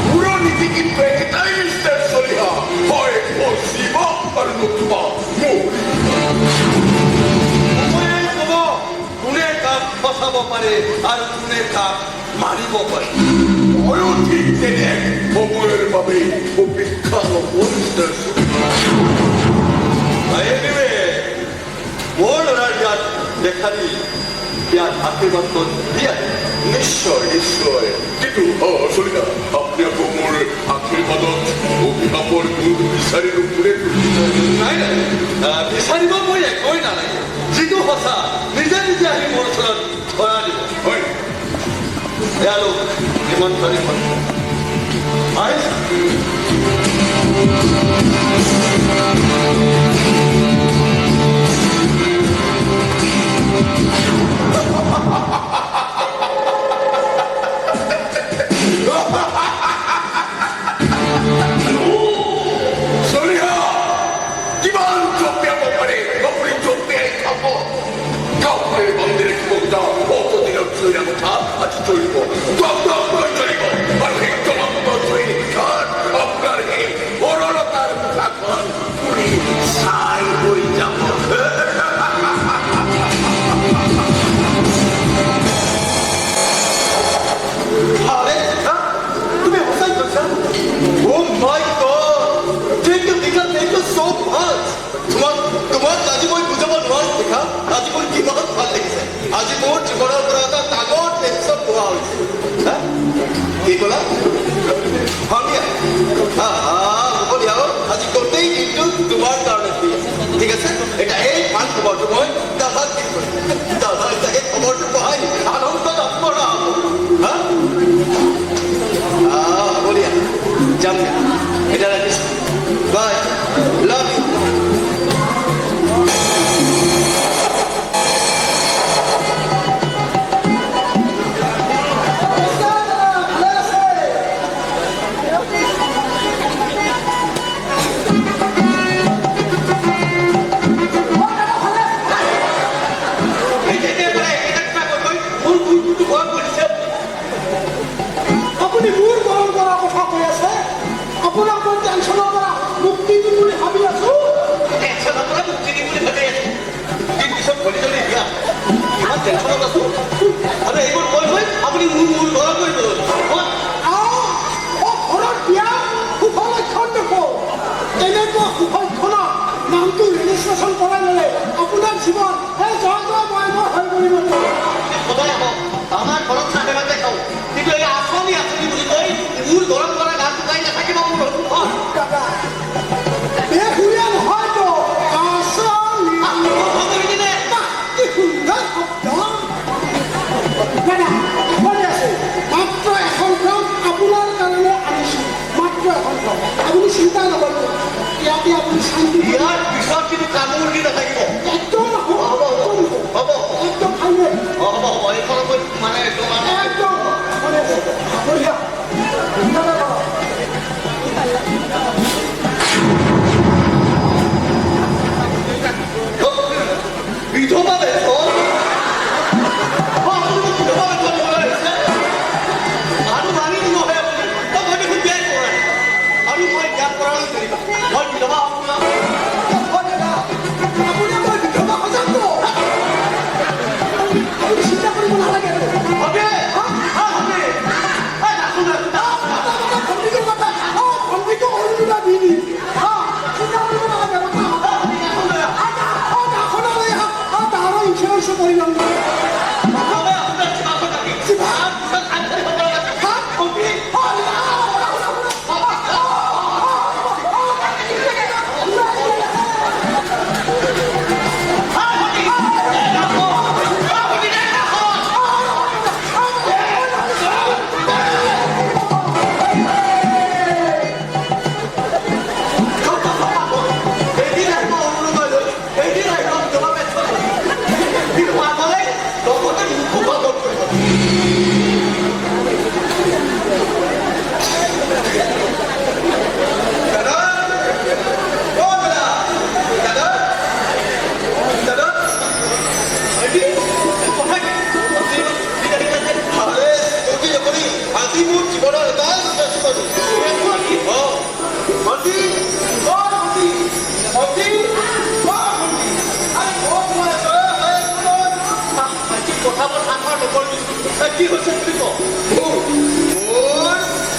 পুৰণিতি কিন্তু একেটাই মিষ্টাৰ সোনিহা হয় পশ্চিম আৰু নতুবা মোক সময়ে ক'ব কোনে কাক ফচাব পাৰে আৰু কোনে কাক মাৰিব পাৰে ময়ো ঠিক তেনে সময়ৰ বাবে অপেক্ষা নকৰোঁ মিষ্টাৰ সোনিহা মোৰ ল'ৰাৰ বিয়াত দেখা দি বিয়াত আশীৰ্বাদখন দি আহে নিশ্চয় নিশ্চয় কিন্তু সোনিহা আপুনি আকৌ মোৰ আশীৰ্বাদত অভিশাপৰ গুণ বিচাৰি নুফুৰে নাই নাই বিচাৰিব মই একোৱেই নালাগে যিটো সঁচা নিজে নিজে আহি মোৰ ওচৰত ধৰা দিব হয় এয়ালোক নিমন্ত্ৰণীখন আহিছে সোনিহা কিমান চপিয়াব পাৰে আপুনি চপিয়াই খাব কাপোৰে বান্ধি ৰাখিব খোজা অতদিনৰ চৈৰা কথা আজি চলিব চলিব আৰু সেই চলন্ত চৈৰিকাৰ আপোনাৰ সেই সৰলতাৰ মুখাখন পুৰি চাই হৈ যাব আরে তুমি সঁচাই কৈছা ও মাই গড থেংক ইউ টিকা থেংক ইউ সো মাচ তোমাক আজি মই বুজাব নোৱাৰো টিকা আজি মোৰ কিমান ভাল লাগিছে আজি মোৰ জীৱনৰ পৰা এটা ডাঙৰ টেনশ্যন নোহোৱা হৈছে কি ক'লা সন্ধিয়া হ'ব দিয়া আজি গোটেই দিনটো তোমাৰ কাৰণে ফ্ৰী আছে ঠিক আছে এতিয়া এই ভাল খবৰটো মই দাদাক দি কৰিম দাদাই চাগে খবৰটো পঢ়াই আনন্দত আত্মৰা হ'ব হা হ'ব দিয়া যাম দিয়া এতিয়া ৰাখিছোঁ বাই লাভ ইউ আপুনি মোৰ মৰম কৰাৰ কথা কৈ আছে আপোনাক মই টেনশ্যনৰ পৰা মুক্তি দিম বুলি ভাবি আছো টেনশ্যনৰ পৰা মুক্তি দিম বুলি ভাবি আছোঁ দুদিন পিছত ভলিজনী বিয়া ইমান টেনশ্যনত আছোঁ আৰু এইবোৰ কৈ আপুনি মোৰ ল'ৰা কৰি পেলালে ঘৰত বিয়া সুফলক্ষণ দেখোঁ এনেকুৱা সুফলক্ষণত নামটো ৰেজিষ্ট্ৰেশ্যন কৰাই ল'লে আপোনাৰ জীৱন এই জয় মই হৈ পৰিব সদায় আহক আমাৰ ঘৰত চাহে ভাতে খাওঁ কিন্তু এই আঁচনি বুলি কৈ মোৰ ঘৰত পৰা গান শুকাই নাথাকিব মোৰ সন্মুখত দাদা এই সুৰীয়া নহয়তো কি সুন্দৰ শব্দ দাদা এখনে আছে মাত্ৰ এখন গ্ৰাম আপোনাৰ কাৰণে আনিছোঁ মাত্ৰ এখন গ্ৰাম আপুনি চিন্তা নকৰিব ইয়াতে আপুনি শান্তি ইয়াৰ পিছত কিন্তু কামোৰ দি নাথাকিব একদম নহ'ব হ'ব একদম ভালনে হ'ব এইখনত মানে একদম এখনে আছে বঢ়িয়া দাদা কৰক কি হৈছে বুলি কওঁ মোৰ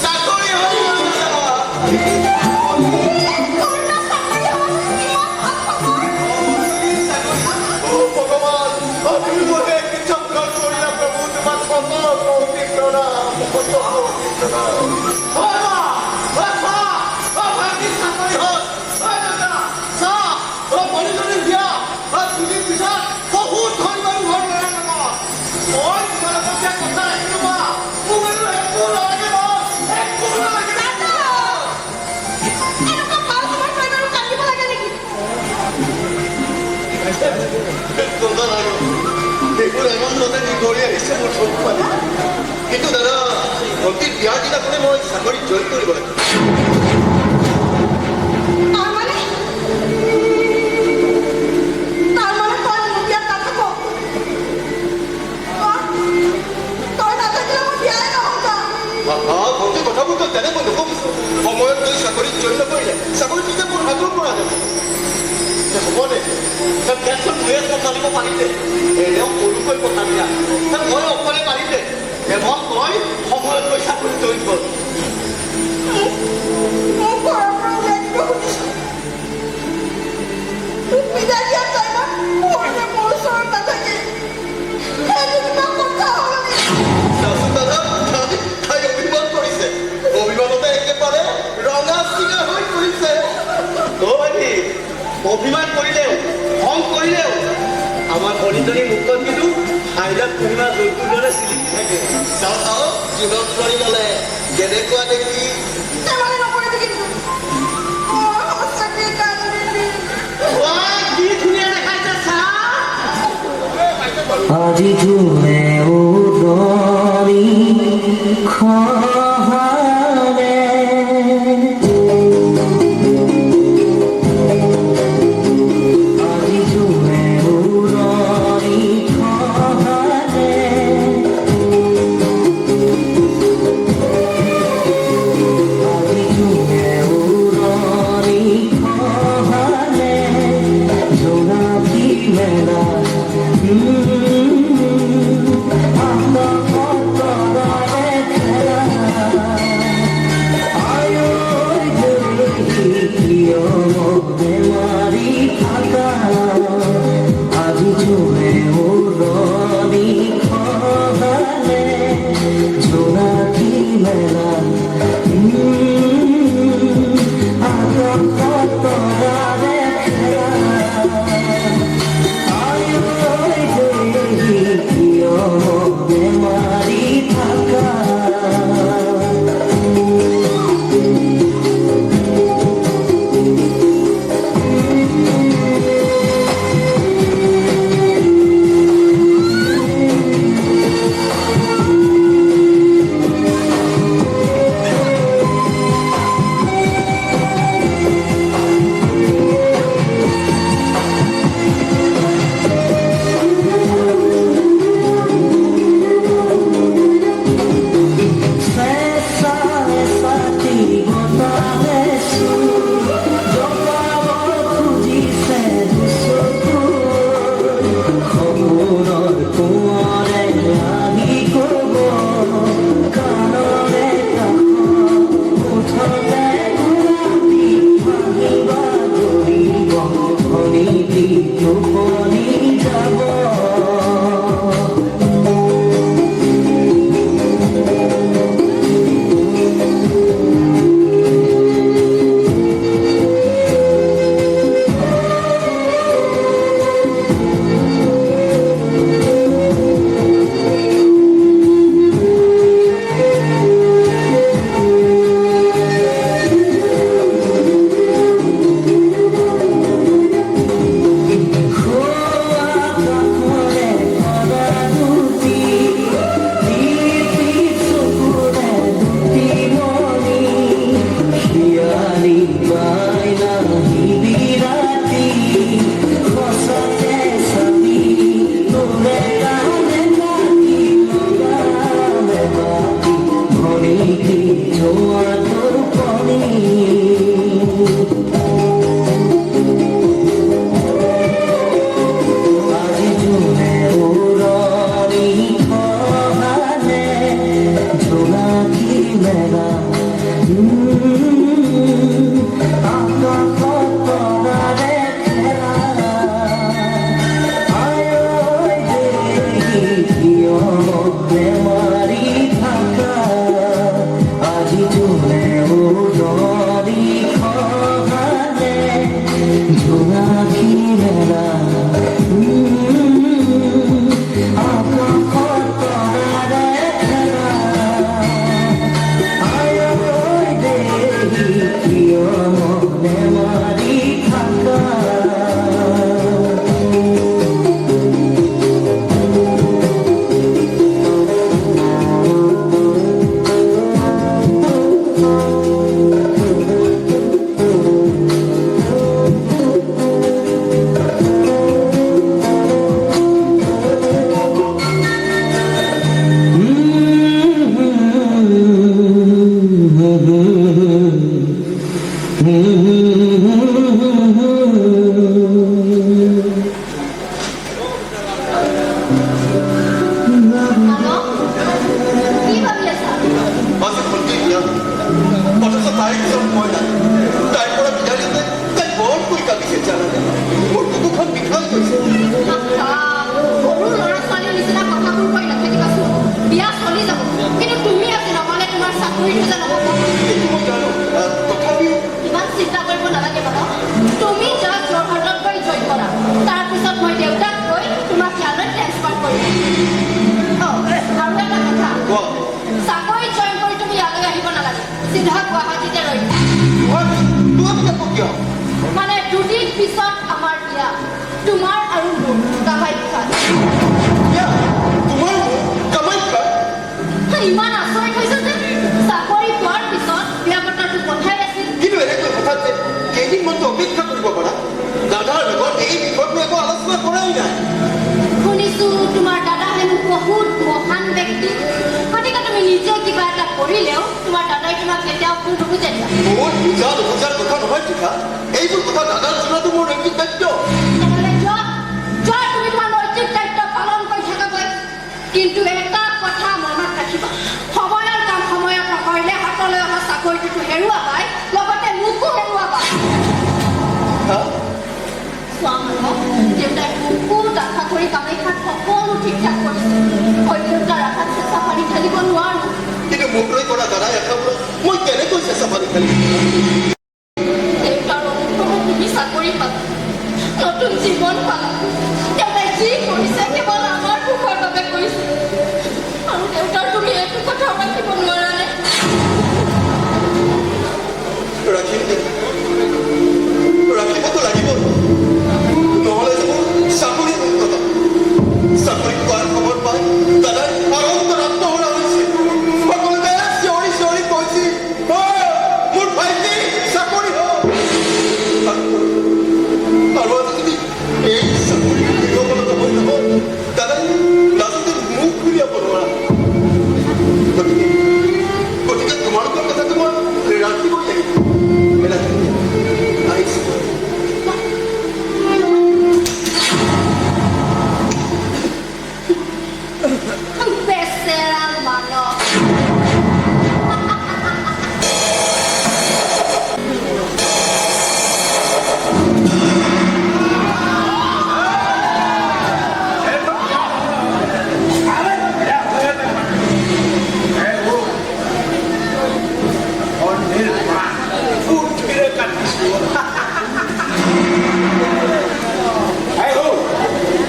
চাকৰি হৈ গ'ল দাদা। ভগৱান তুমি মোকে কৃতজ্ঞ কৰিলা প্ৰভু তোমাক ভৌতিক প্ৰণাম এইবোৰ আনন্দতে দীঘলি আহিছে মোৰ চকু পানী কিন্তু দাদা ভণ্টিৰ বিয়াৰ দিনাখনে মই চাকৰিত জইন কৰিব লাগে ভণ্টি কথাবোৰতো তেনেকৈ নকবিছো সময়ত গৈ চাকৰিত জইন নকৰিলে চাকৰিত যে মোৰ হাতৰ পৰা যাব হ'ব দে কেনচেল ময়ে চম্ভালিব পাৰিলে এনেও সৰুকৈ কথা দিয়া মই অকলে পাৰিলে এমন মই সময়ত গৈ চাকৰি জইন কৰ অভিমান কৰিছে অভিমানতে একেবাৰে ৰঙা চিঙা হৈ পৰিছে অভিমান কৰিলেও খং কৰিলেও আমাৰ ভনীজনী মুখত কিন্তু হাইলাত পূৰ্ণিমা জন্তুৰ দৰে চিলিকি থাকে চাওঁ চাওঁ জোনত ছোৱালী ল'লে কেনেকুৱা দেখি কি ধুনীয়া দেখাইছে চা আজি জুনে উদৰি খহাৰে আজি জুনে উদৰি খহাৰে আজি জুনে উদৰি খহাৰে জোনাকী মেলা আজি জোনে উদৰি খহাৰে জোনাকী মেলা তৰাৰে বেমাৰী থাকা চাকৰিত জইন কৰি তুমি ইয়ালৈ আহিব নালাগে চিধা গুৱাহাটীতে ৰৈ থাকা। তোমাক কিয় মানে দুদিন পিছত আমাৰ বিয়া তোমাৰ আৰু মোৰ কামাখ্যাত। তোমাৰ কামাখ্যা ইমান আচৰিত হৈছে যে চাকৰি পোৱাৰ পিছত বিয়া পতাটো কথাই আছিল। কিন্তু এনেকৈ হঠাৎ যে কেইদিনমানটো অপেক্ষা কৰিব পাৰা দাদাৰ লগত এই বিষয়টো একো আলোচনা কৰাই নাই। শুনিছো তোমাৰ দাদা হেনো বহুত মহান ব্যক্তি, গতিকে তুমি নিজে কিবা এটা কৰিলেও তোমাৰ দাদাই তোমাক কেতিয়াও ভুল নুবুজে দিয়া। মোৰ বুজা নুবুজাৰ কথা নহয় টিকা, এইবোৰ কথা দাদাক জনাটো মোৰ নৈতিক দায়িত্ব। তেনেহ'লে যোৱা তুমি তোমাৰ নৈতিক দায়িত্ব পালন কৰি থাকাগৈ, কিন্তু এটা কথা মনত ৰাখিবা, সময়ৰ কাম সময়ত নকৰিলে হাতলৈ অহা চাকৰিটোতো হেৰুৱাবাই, লগতে মোকো হেৰুৱাবা। চোৱা মানুহক দেউতাই মোকো আশা কৰি কামাখ্যাত সকলো ঠিক ঠাক কৰিছে, মই দেউতাৰ আশাত চেষ্টা পানী ঢালিব নোৱাৰো। কিন্তু মোক লৈ কৰা দাদাই আশাবোৰত মই কেনেকৈ চেষ্টা পানী খেলি দেউতাৰ অনুপ্ৰমত তুমি চাকৰি পালা, নতুন জীৱন পালা। দেউতাই যি কৰিছে কেৱল আমাৰ সুখৰ বাবে কৰিছে, আৰু দেউতাৰ তুমি এইটো কথাও ৰাখিব নোৱাৰানে? ৰাখিবতো লাগিব, নহ'লে যে মোৰ চাকৰি কথা চাকৰি পোৱাৰ খবৰ পাই দাদাই আনন্দৰ আত্মহৰা হৈছে। সকলোতে চিঞৰি চিঞৰি কৈছিল মোৰ ভাইটি চাকৰি হ'ল। আৰু আজি যদি এই চাকৰি গৃহবলত হৈ নহ'ল দাদাই লাজতে মুখ ঘূৰিয়াব নোৱাৰা। গতিকে তোমালোকৰ কথাটো মই ৰাখিবই লাগিব। আহিছোঁ বেচেৰা মানৱ।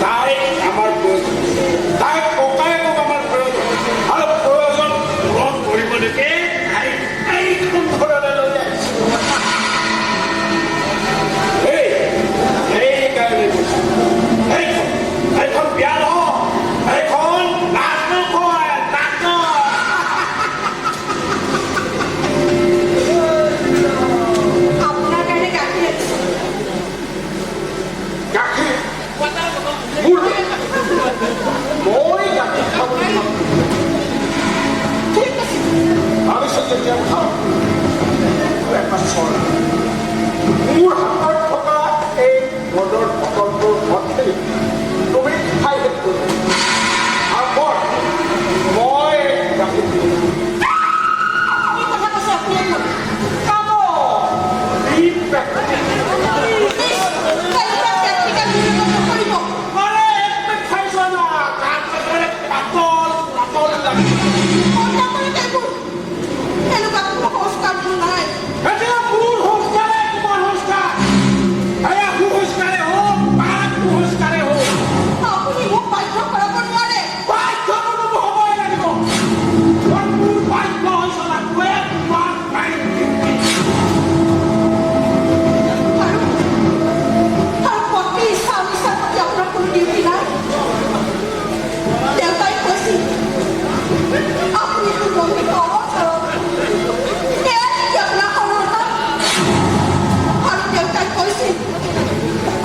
তাই আমাৰ প্ৰয়োজন, তাই ককায়েকক আমাৰ প্ৰয়োজন, আৰু প্ৰয়োজন পূৰণ কৰিবলৈকে এইখন ঘৰলৈ লৈ আহিছো। সেইকাৰণে কৈছো এইখন বিয়া নহয়, এইখন নাটক হয়, নাটক। আপোনাৰ কাৰণে গাখীৰ আনিছো। গাখীৰ মোৰ মই গাখীৰ খাবলৈ ঠিক আছে, ভাবিছো যেতিয়া খাওঁ এটা চৰা মোৰ হাতত থকা এই মদৰ বটলটোৰ ভৰ্তি তুমি খাই শেষ কৰিবা, আৰু মই গাখীৰ দিম। কি কথা কৈছে আপুনি? কাম আরে এক খাইছো না তারপরে পাতল পাতল লাগে এটা মূল সংস্কারে তোমার সংস্কার আয়া সংস্কারে হোক পাঁচ সংস্কারে হোক বাধ্য কোনো হবই লাগিব মূল বাধ্য হয়েছে না তোমার মাইন্ড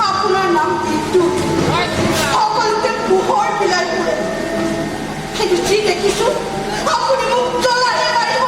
আপোনাৰ নাম বিদ্যুৎ সকলোতে পোহৰ বিলাই ফুৰে, কিন্তু যি দেখিছো আপুনি মোক জ্বলাহে মাৰিব।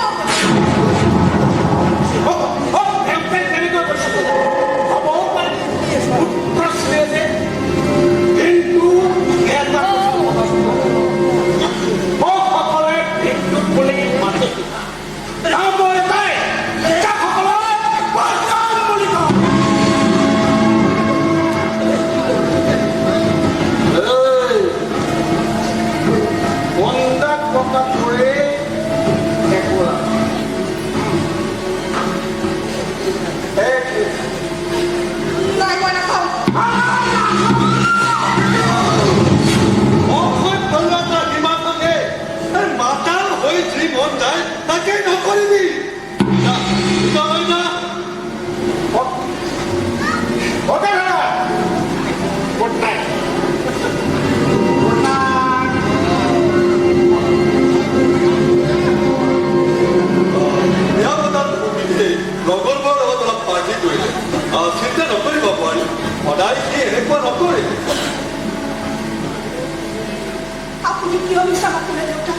মাতাল হৈ জীৱন যায় তাকে নকৰিবি না নহয় না ওকে দাদা গুড নাইট গুড নাইট বিয়া পতাৰ সুবিধে লগৰবোৰৰ লগত অলপ পাৰ্টি কৰিলে চিন্তা নকৰিব বোৱাৰী সদায় সি এনেকুৱা নকৰে আপুনি কিয় মিছা মাতিলে দেউতা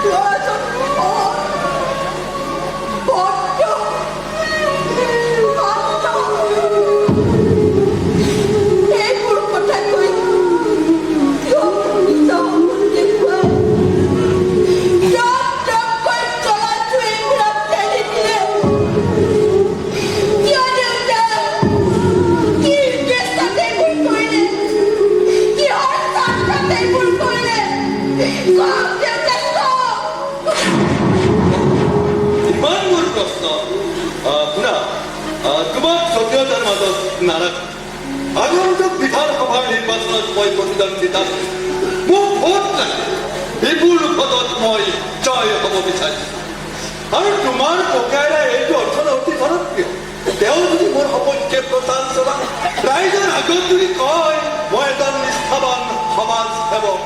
ল'ৰাজন বড্ড এইবোৰ কথা কৈ কিয় মিছা মাতি দেখুৱাই কৈ জ্বলাটো এইবোৰ ঠেলি দিলে কিয় দেউতা কি উদ্দেশ্যত এইবোৰ কৰিলে কিহৰ স্বাৰ্থত এইবোৰ কৰিলে কওক দেউতা কওক ইমানবোৰ প্ৰশ্ন শুনা তোমাক স্বকীয়তাৰ মাজত নাৰাখ আগন্তুক বিধানসভাৰ নিৰ্বাচনত মই প্ৰতিদ্বন্দ্বিতা মোক ভোট লাগে এইবোৰ পদত মই জয় হ'ব বিচাৰিছোঁ আৰু তোমাৰ ককাইৰা এইটো অৰ্থত অতি জনপ্ৰিয় তেওঁ যদি মোৰ সপক্ষে প্ৰচাৰ চলায় ৰাইজৰ আগত যদি কয় মই এজন নিষ্ঠাৱান সমাজ সেৱক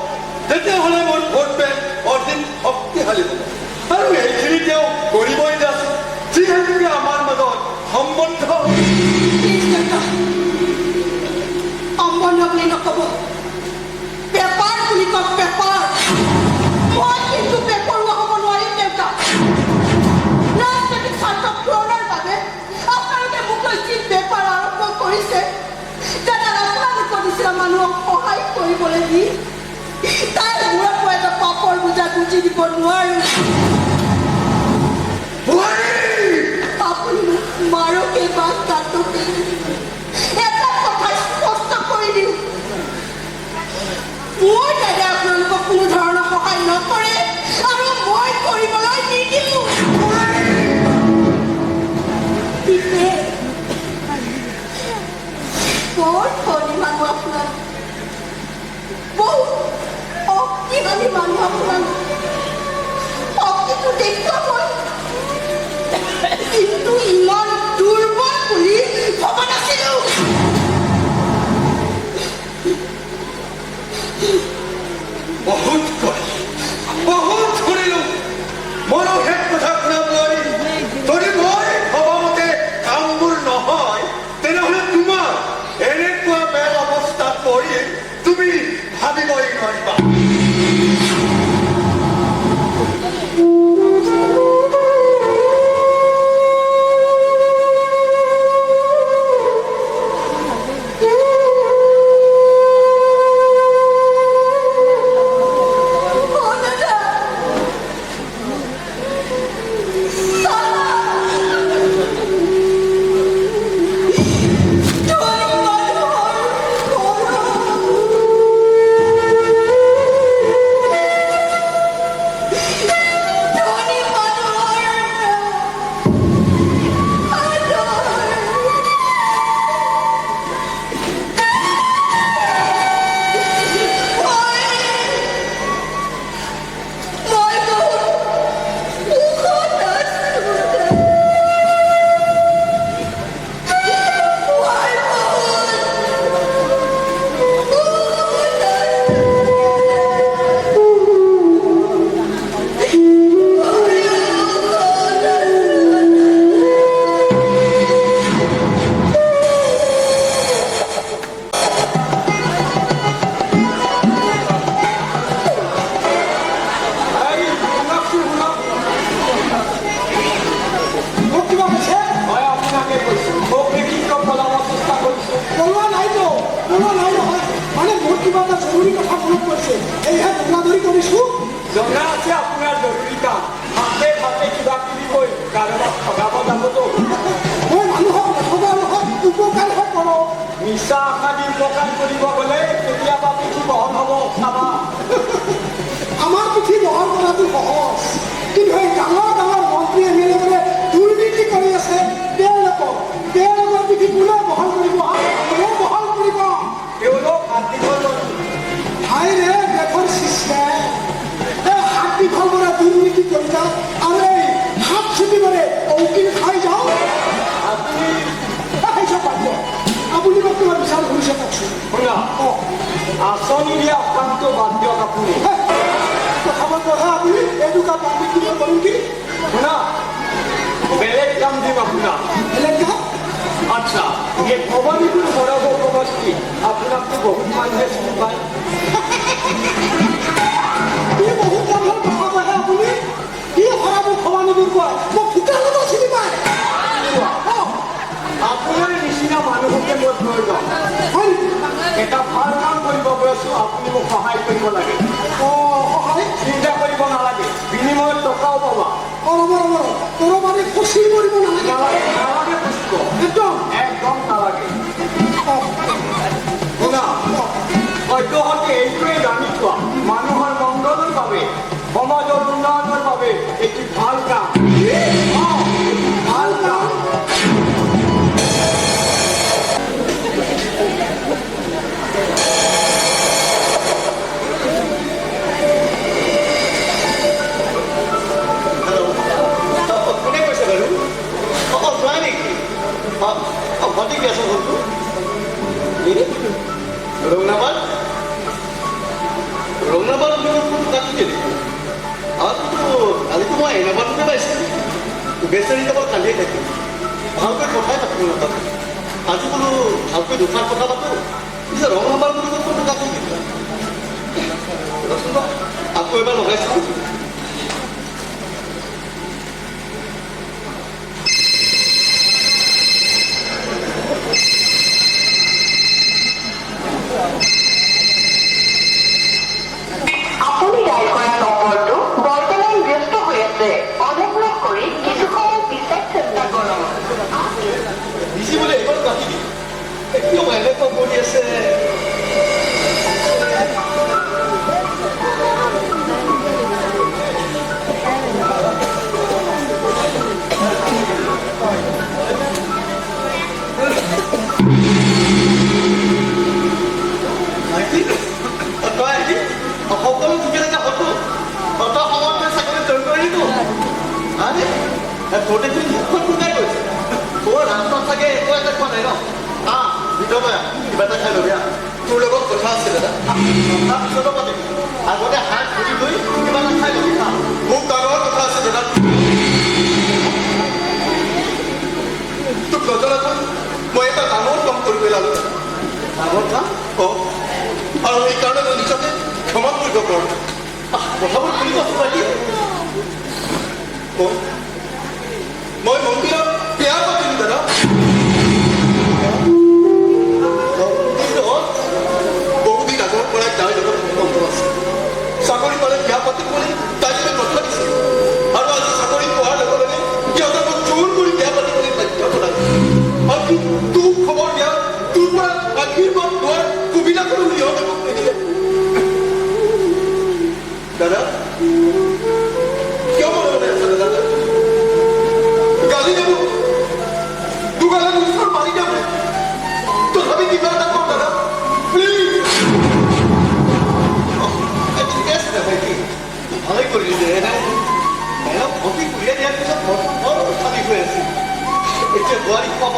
তেতিয়াহ'লে মোৰ ভোট বেংক অধিক শক্তিশালী হ'ব আৰু এইখিনি তেওঁ কৰিবই দিয়াচোন যিহেতুকে আমাৰ মাজত সম্বন্ধ প্লিজ দেউতা সম্বন্ধ বুলি নক'ব পেপাৰ বুলি কওক পেপাৰ মই কিন্তু পেপৰুৱা হ'ব নোৱাৰিম দেউতা ৰাজনৈতিক স্বাৰ্থ পূৰণৰ বাবে আপোনালোকে মোক লৈ যি বেপাৰ আৰম্ভ কৰিছে যাতে আপোনালোকৰ নিচিনা মানুহক সহায় কৰিবলৈ দি তাৰ মূৰত মই এটা পাপৰ বোজা গুজি দিব নোৱাৰিম আপুনি মোক মাৰকে বা কাটকে এটা কথা স্পষ্ট কৰি দিওঁ মোৰ দাদাই আপোনালোকক কোনো ধৰণৰ সহায় নকৰে আৰু মই কৰিবলৈ নিদিওঁ বৰ ধনী মানুহ আপোনালোক বহুত শক্তিশালী মানুহ আপোনালোক শক্তিটো দেখুৱাব কিন্তু ইমান দুৰ্বল বুলি ভবা নাছিলো বহুত কৰিলোঁ মোৰো শেষ কথা শুনা বোৱাৰী যদি মই ভবামতে কামবোৰ নহয় তেনেহ'লে তোমাৰ এনেকুৱা বেয়া অৱস্থাত পৰি তুমি ভাবিবই নোৱাৰিবা জনা আছে আপোনাৰ জৰুৰী কাম হাতে হাতে কিবা কিবি কৈ কাৰোবাক ঠগাব যাবতো মই মানুহক নথবা নহয় উপকাৰহে কৰোঁ মিছা আশা দি উপকাৰ কৰিব গ'লে কেতিয়াবা পিঠি বহল হ'ব চাবা আমাৰ পিঠি বহল কৰাটো সহজ কিন্তু সেই ডাঙৰ ডাঙৰ মন্ত্ৰী এমেলেবোৰে দুৰ্নীতি কৰি আছে তেওঁলোকৰ পিঠি কোনে বহল কৰিব কোনে বহল কৰিব তেওঁলোক হাত দিব হাই ৰে দেশৰ চিষ্টেম আপুনি খাবাৰ কথা আপনি এইটো কাম আমি কি কৰুন কি শুনা বেলেগ কাম দিম আপোনাক এলাকা আচ্ছা এই ভবানীপুৰ সৰব সমষ্টি আপোনাকতো বহুত মানুহে চিনি পায় এই বহুত কামৰ কথা কয় আপুনি কি হৰাব ভবানীপুৰ কয় মই ফুটালত চিনি পায় আপোনাৰ নিচিনা মানুহকে মই লৈ যাওঁ হয় এটা ভাল কাম কৰিব গৈছোঁ আপুনি মোক সহায় কৰিব লাগে সহায় চিন্তা কৰিব নালাগে বিনিময়ত টকাও পাবা অলপ তোৰ মানে খুশি কৰিব নালাগে নালাগে নালাগে পুষ্প একদম একদম নালাগে শুনা সদ্যহতে এইটোৱে জানি থোৱা মানুহৰ মংগলৰ বাবে সমাজৰ উন্নয়নৰ বাবে এটি ভাল কাম ভাল কাম কোনে কৈছে বাৰু যোৱা নেকি ভণ্টি কি আছে ঘৰটো ৰৌনাবাদ কাটি দিলে কালিতো মই এনাবাদতে পাইছিলোঁ বেচাৰি কেৱল কান্দিয়ে থাকিম ভালকৈ কথাই পাতিব নাপাতো আজি বোলো ভালকৈ দুখাৰ কথা পাতো পিছে ৰৌনাবাদ বুলি ফোনটো কাটি দিলে ৰচোন আকৌ এবাৰ লগাইছোঁ আপুনি ডাইল কৰা নম্বৰটো বৰ্তমান ব্যস্ত হৈ আছে অনুগ্ৰহ কৰি কিছু সময় পিছত চেষ্টা কৰক বিজি বোলে এইবাৰ কাটি দিম কিয় এনেকুৱা কৰি আছে সকলো ঠিকে থাকে হতো অত সময়ত চাকৰি জইন কৰিলো আৰে ঘৰতে তুমি মুখখন ফুটাই গৈছে তোৰ ৰাস্তাত চাগে একো এটা খোৱা নাই ন ভিতৰত কিবা এটা খাই ল'বি তোৰ লগত কথা আছে দাদা পিছত পাতিম আগতে হাত ধৰি লৈ কিবা এটা খাই ল'বি মোক ডাঙৰ কথা আছে দাদা তোক নজনাকৈ মই এটা ডাঙৰ কাম কৰি পেলালো ডাঙৰ কাম আৰু সেইকাৰণে মই নিজকে ক্ষমা কৰিব পাৰোঁ কথাবোৰ শুনিব পাৰি মই মন্দিৰত বিয়া পাতিম দাদা বহুদিন আগৰ পৰাই তাইৰ লগত সম্বন্ধ আছে চাকৰি পালে বিয়া পাতিম বুলি তাই যদি কথা দিছিল আৰু আজি চাকৰি পোৱাৰ লগে লগে সিহঁতে মোক জোৰ কৰি বিয়া পাতিবলৈ বাধ্য কৰালে আৰু কি তোক খবৰ দিয়া তোৰ পৰা আশীৰ্বাদ লোৱাৰ সুবিধা কোনো সিহঁতে মোক নিদিলে দাদা কিয় মনে মনে আছে দাদা গালি যাব দুগালে মুখখন মাৰি যাব তথাপি কিবা এটা কম দাদা প্লিজ ঠিকে আছে দাদা কি ভালেই কৰিলি যে ভৰ্তি ঘূৰিয়াই দিয়াৰ পিছত ঘৰখন বৰ খালী হৈ আছিল এতিয়া বোৱাৰীক পাব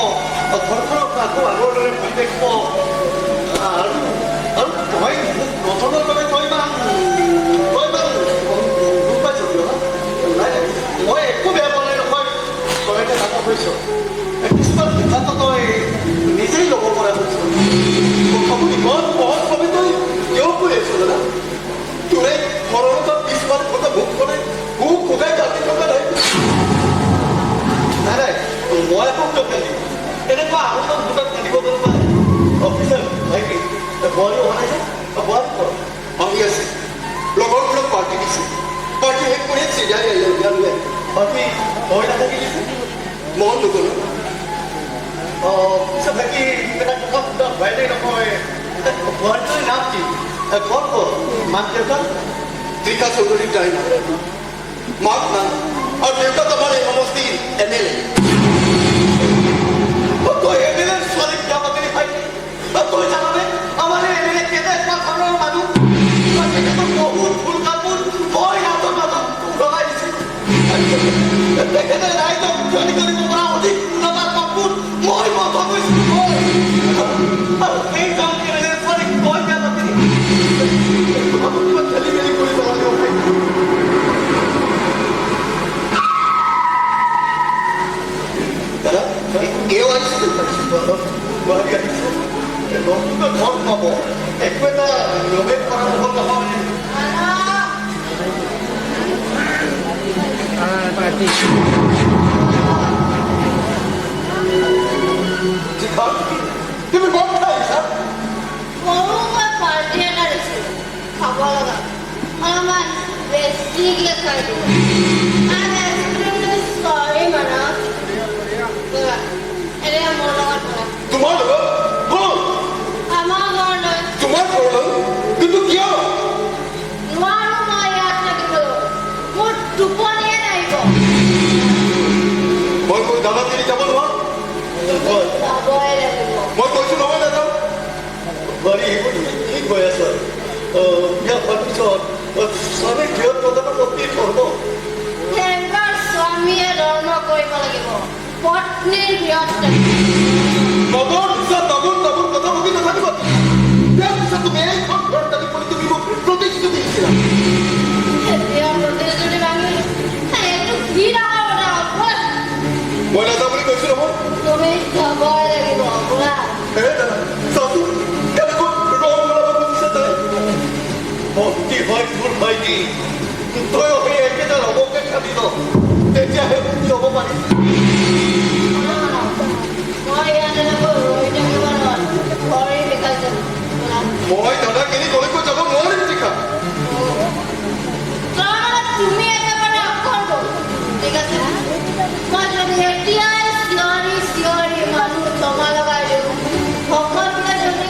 ঘৰখনৰ আকৌ আগৰ দৰে ভৰি থাকিব আৰু তই নজনৰ বাবে তই ইমান মই একো বেয়া পোৱা নাই নহয় তই এতিয়া ডাঙৰ হৈছ কিছুমান সিদ্ধান্ত তই নিজেই ল'ব পৰা হৈছ আপুনি ইমান সহজভাৱে তই কিয় কৈ আছ দাদা তোৰে ঘৰৰ কিছুমান কথা ভোগ কৰে ভোগ ভোগাই কাটি থকা নাই নাই মই একো কিয় কান্দিম এনেকুৱা আনন্দত ভোটত কান্দিব পাৰোঁ অফিচাৰ ভাইটি বোৱাৰী অহা নাই যে বোৱাৰী কৰক আহি আছে লগৰবোৰক পাৰ্টি দিছে পাৰ্টি শেষ কৰি চিধাই উলিয়ালে বাকী মই নাথাকিলে মন নগ'লো পিছত বাকী এটা কথা ভয় নাই নহয় বোৱাৰীটোৰ নাম কি ক'ত ক'ত মাক দেউতাক ৰীতা চৌধুৰীৰ তাই মাক নাম আৰু দেউতাক আমাৰ এই সমষ্টিৰ MLA তই MLA ছোৱালীক বিয়া পাতিলি ভাইটি তই জানানে আমাৰ এই MLA কেনেকুৱা ধৰণৰ মানুহ বহুত ফুল কাপোৰ মই নাটক মাজত লগাই দিছিলোঁ তেখেতে ৰাইজক উঠনি কৰিব পৰা অধিক উন্নতৰ কাপোৰ মই বন্ধ কৰিছিলোঁ আৰু সেই কাম ছোৱালীক মই বিয়া পাতিলি তুমি কম খাইছা সৰু মই পাৰ্টি এটা দিছিলোঁ খাব লগা অলপমান বেছিকৈ খাই দিলোঁ চৰি মানে এতিয়া মোৰ লগত বনাম তোমাৰ লগত কোন আমাৰ ঘৰলৈ তোমাৰ ঘৰলৈ কিন্তু কিয় নোৱাৰো মই ইয়াত থাকিবলৈ মোৰ টোপনিয়ে নাহিব মই কৈ দাদাগিৰি যাব নোৱাৰো যাবই লাগিব মই কৈছো নহয় নাযাওঁ বাৰী এইবোৰ কি কৈ আছ বিয়া হোৱাৰ পিছত স্বামী গৃহত প্ৰধানৰ পত্নী ধৰ্ম সেইবাৰ স্বামীয়ে ধৰ্ম কৰিব লাগিব পত্নীৰ গৃহত নগৰ পিছত নগৰ নগৰ কথা ভাবি নাথাকিব বিয়াৰ পিছত তুমি এইখন ঘৰত থাকি পৰি তুমি মোক প্ৰতিশ্ৰুতি দিছিলা এতিয়া প্ৰতিশ্ৰুতি ভাঙি এইটো কি ডাঙৰ কথা হ'ল মই নাযাওঁ বুলি কৈছো নহয় তুমি যাবই লাগিব বোলা চাচোন কেনেকৈ ৰং ওলাব খুজিছে তাই ভক্তি হয় তোৰ ভাইটি তই সেই একেটা ৰঙকে খাবি ন তেতিয়াহে মুক্তি হ'ব পাৰিম মই ইয়াতে ৰৈ থাকিব নোৱাৰো ভৰি বিষাইছে মই দাদাগিৰি কলৈকো যাব নোৱাৰিম টিকা তুমি একেবাৰে অকল ঠিক আছে মই যদি এতিয়াই চিঞৰি চিঞৰি মানুহ জমা লগাই দিওঁ সকলোৱে যদি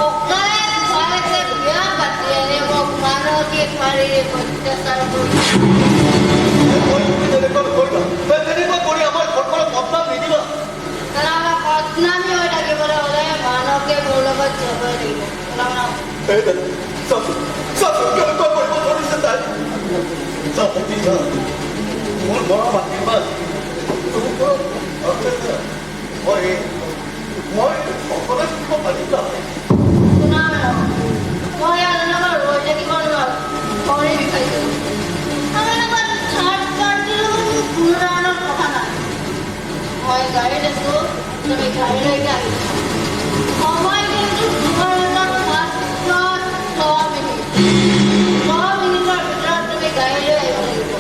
অকালে খোৱালৈকে বিয়া পাতি আনি মোক মানসিক শাৰীৰিক অত্যাচাৰ কৰি তেনেকুৱা কৰি আমাৰ ঘৰখনত বদনাম নিদিবা বদনামী হৈ থাকিবলৈ হ'লে মানসে মোৰ লগত যাবই লাগিব চাচোন চাচোন কেনেকুৱা কৰিব ধৰিছে তাই মোৰ মৰম আশীৰ্বাদ মই অকলে থাকিব পাৰিম নহয় মই লগত ৰৈ থাকিব নোৱাৰো ভৰি বিষাইছে আমাৰ লগত থাৰ্ড পাৰ্টিৰ লগত কোনো ধৰণৰ কথা নাই মই গাড়ীত আছো তুমি গাড়ীলৈকে আহিবা সময় কিন্তু তোমাৰ মাত্ৰ 6 মিনিট 6 মিনিটৰ ভিতৰত তুমি গাড়ীলৈ আহিব লাগিব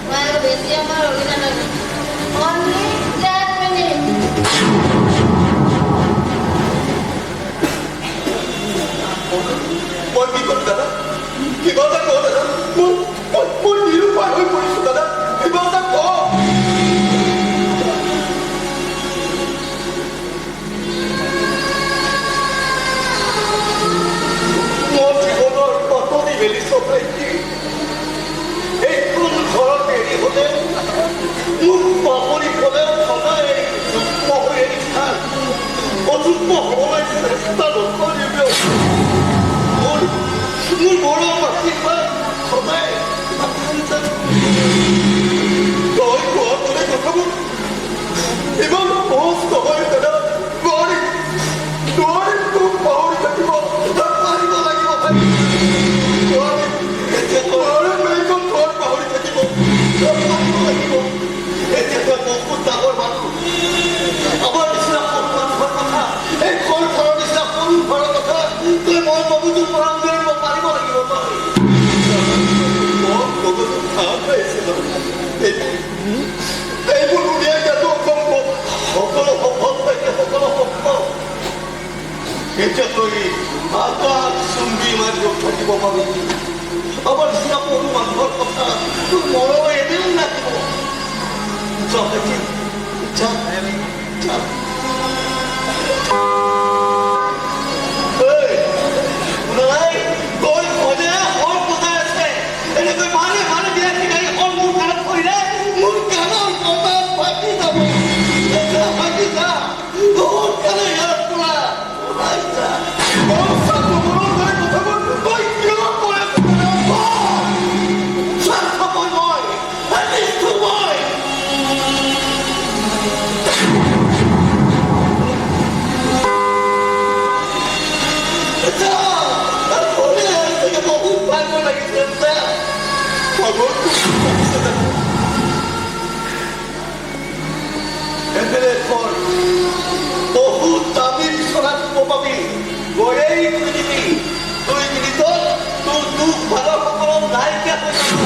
মই আৰু বেছি সময় ৰখি নাথাকিম অনলি 10 মিনিট মই কি কৰিম দাদা কিবা এটা কওঁ দাদা মই নিৰুপায় হৈ পৰিছো দাদা কিবা এটা কওঁ মোৰ জীৱনৰ পাতনি মেলি চপাই দি এইখন ঘৰত এৰি হলে মোক পাহৰি গলেও সদায় যুগ্ম হৈ এৰি থাক অযুগ্ম হবলৈ চেষ্টা নকৰিব মোৰ মৰম আশীৰ্বাদ সদায় তই কোৱা দৰে কথাবোৰ ইমান সহজ নহয় দাদা নোৱাৰিম নোৱাৰিম তোক পাহৰি থাকিব পাৰিব লাগিব নোৱাৰিম এইখন ঘৰ পাহৰি থাকিব পাৰিব লাগিব এতিয়া তই বহুত ডাঙৰ মানুহ আমাৰ নিচিনা সৰু মানুহৰ কথা এই ঘৰৰ নিচিনা সৰু ঘৰৰ কথা তই মই মগজুৰ পৰা উলিয়াব পাৰিব লাগিব তই মই মগজুৰ ঘাঁহ খাইছিল এইবোৰ উলিয়াই দিয়াটো অসম্ভৱ সকলো সম্ভৱ থাকে সকলো সম্ভৱ এতিয়া তই আকাশ চুম্বি মাৰি থাকিব পাৰিবি আমাৰ নিচিনা সৰু মানুহৰ কথা তোৰ মৰম এনেও লাগিব যা নাই তই মজা হল কোথায় আছে এনেকৈ মারে মারে দিয়া গাড়ী হল মোৰ কাণত পৰিলে মোৰ কাণৰ কথা ফাটি যাব ফাটি যা তোৰ কাণে ইয়াৰ পৰা ওলাই যা তই কিয় কৈ আছ স্বাৰ্থপৰ মই মই বহুত ভাগৰ লাগিছে বহুত দামী বিচনাত পাবি গড়েই তুই দিবি 2 মিনিটত তোৰ দুখ ভাগৰ সকলো নাইকিয়া হৈ যাব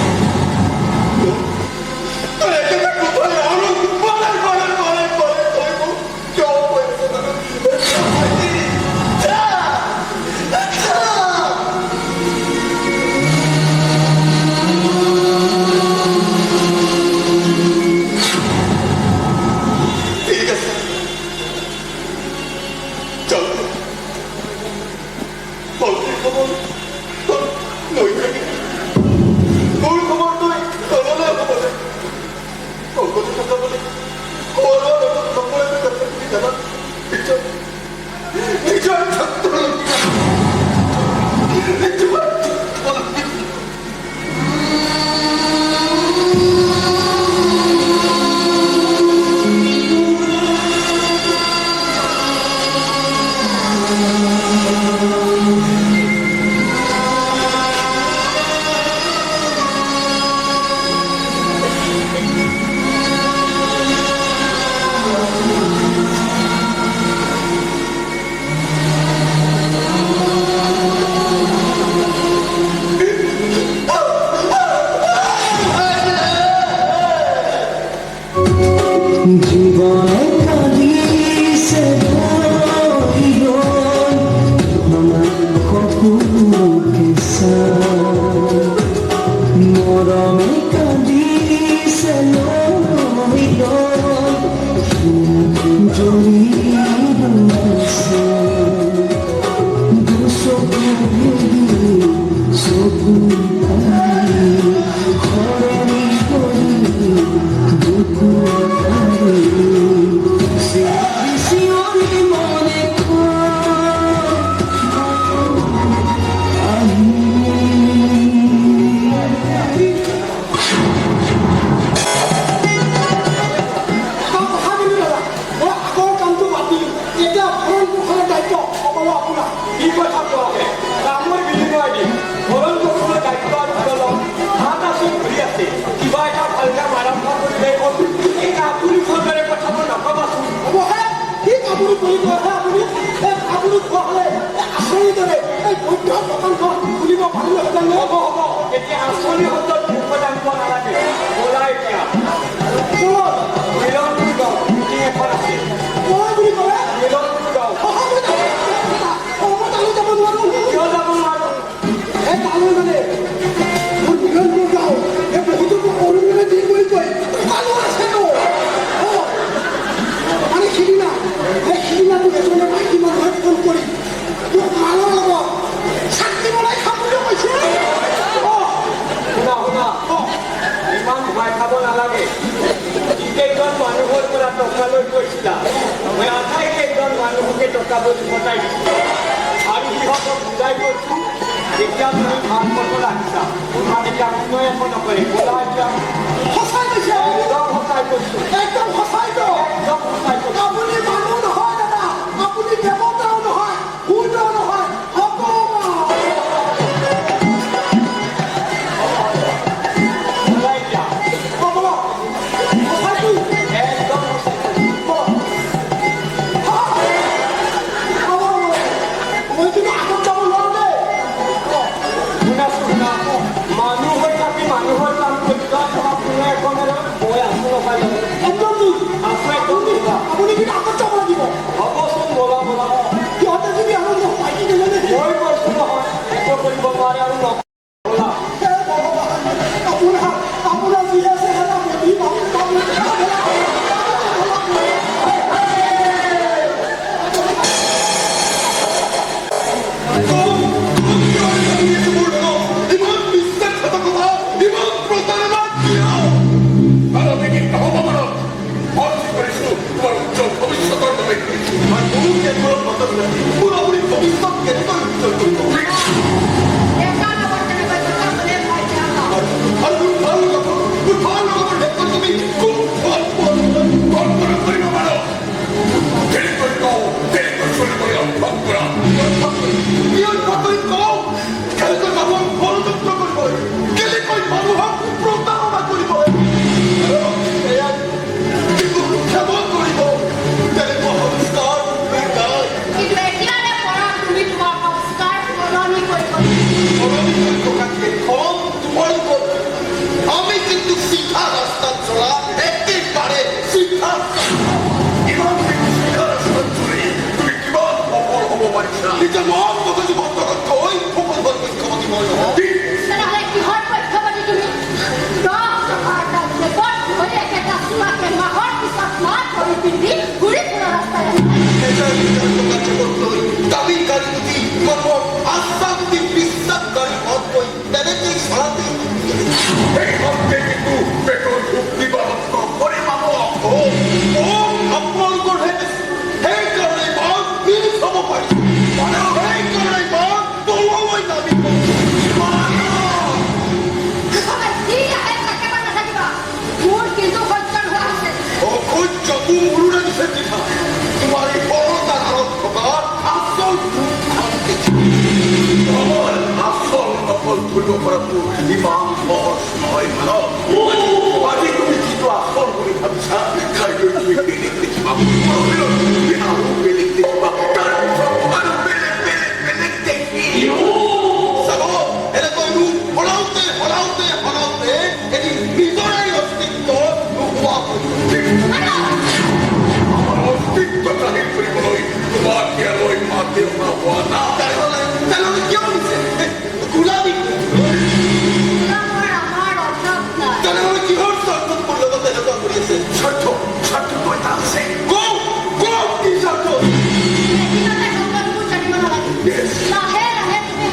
লাহে লাহে তুমি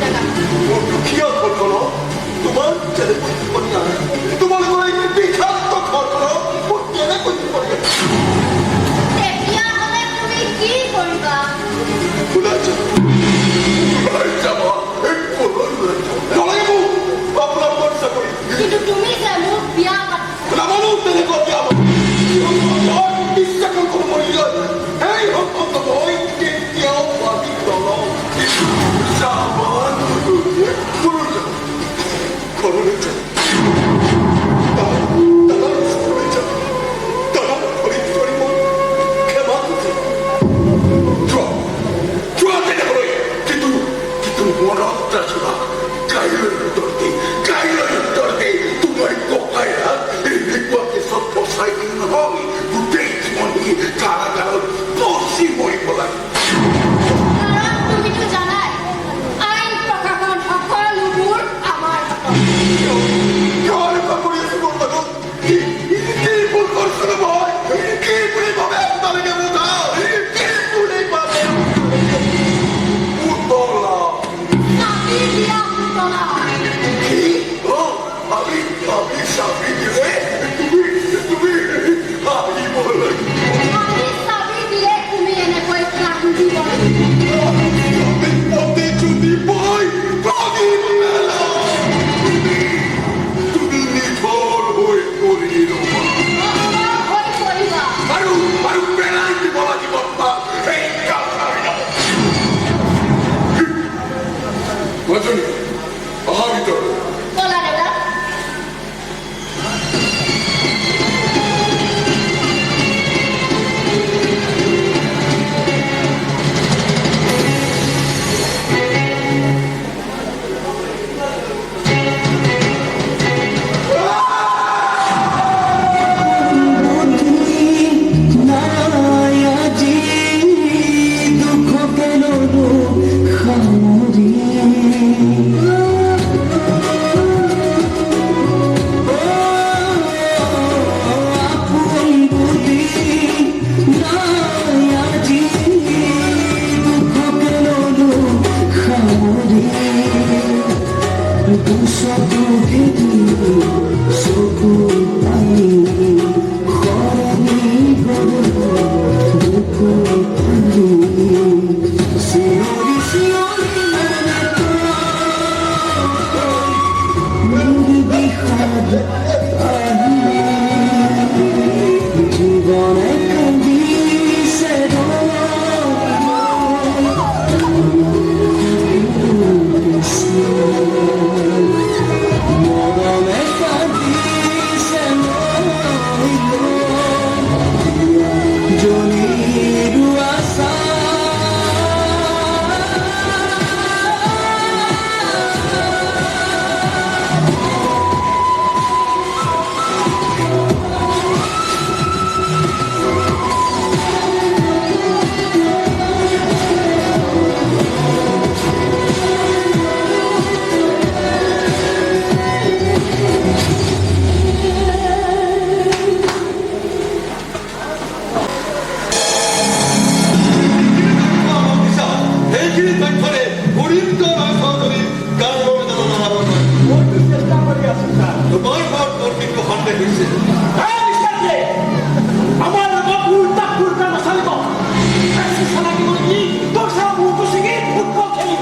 জাগা মোৰ দুখীয়া ঘৰখনত তোমাৰ যেনেকৈ টোপনি আহে তোমালোকৰ এই বিষাক্ত ঘৰখনত মোৰ কেনেকৈ টোপনি আহে তেতিয়াহ'লে তুমি কি কৰিবা ওলাই যাম ওলাই যাবা এই কলৈ ওলাই যাবা নালাগে মোক আপোনালোকৰ চাকৰি কিন্তু তুমি যে মোক বিয়া পাতিছা নামানো তেনেকুৱা বিয়া বিশ্বাসৰ কোনো মূল্য নাই এই সম্পৰ্ক মই কেতিয়াও ভাবি নলওঁ যাবান ঘৰলৈ যাম দাদাৰ ওচৰলৈ যাম দাদাৰ ভৰিত ধৰি মই ক্ষমা খুজিম যোৱা তেনেহ'লে কিন্তু মনত ৰাখিবা কাইলৈ উত্তৰ দে তোমাৰ ককাইৰা এনেকুৱা কেছত ফচাই দিম নহয় গোটেই জীৱনী কাৰাগাৰত পচি মৰিব লাগে কাৰণ তুমিতো জানাই আইন প্ৰশাসন সকলোবোৰ আমাৰ হাতত কিয় এনেকুৱা কৰি আছো মোৰ লগত কি ভুল কৰিছিলো মই কি বুলি ভাবে আপোনালোকে মোক কি বুলি ভাবে উতলা চাবি দিয়া পুতলা কি আমি চাবি দিলে তুমি আহিব লাগিব আমি চাবি দিলে তুমি এনেকৈ কান্দিব বিপদে যদি মই ভাগিব তুমি নিথৰ হৈ পৰি ৰবা হৈ পৰিবা আৰু পেলাই দিব লাগিব তোমাক এই কাৰাগাৰত মাজনী অহা ভিতৰত ব'লা দাদা নায়াজি দুঃখ কেন খামরি আপন বুদ্ধি নায়াজি দুঃখ কেন খামরি দুশো কেদি চকু পাই খরনি গরু দুঃখ পানি শিয়রি শিয়রি মনে বিষাদ জীবনে কান্দিছে মরমে কান্দিছে জনিরু আশা এইখিনি তথ্যৰে গৰিব সহযোগী কাৰোবাৰ জনাব নোৱাৰে মইতো চেষ্টা কৰি আছো ছাৰ তোমাৰ ঘৰত মোৰ কিন্তু সন্দেহ হৈছে আমাৰ লগত উল্টা পুল্টা নচলিব চালাকি কৰি কি তোৰ চাহ মূৰটো ছিঙি ফুটবল খেলি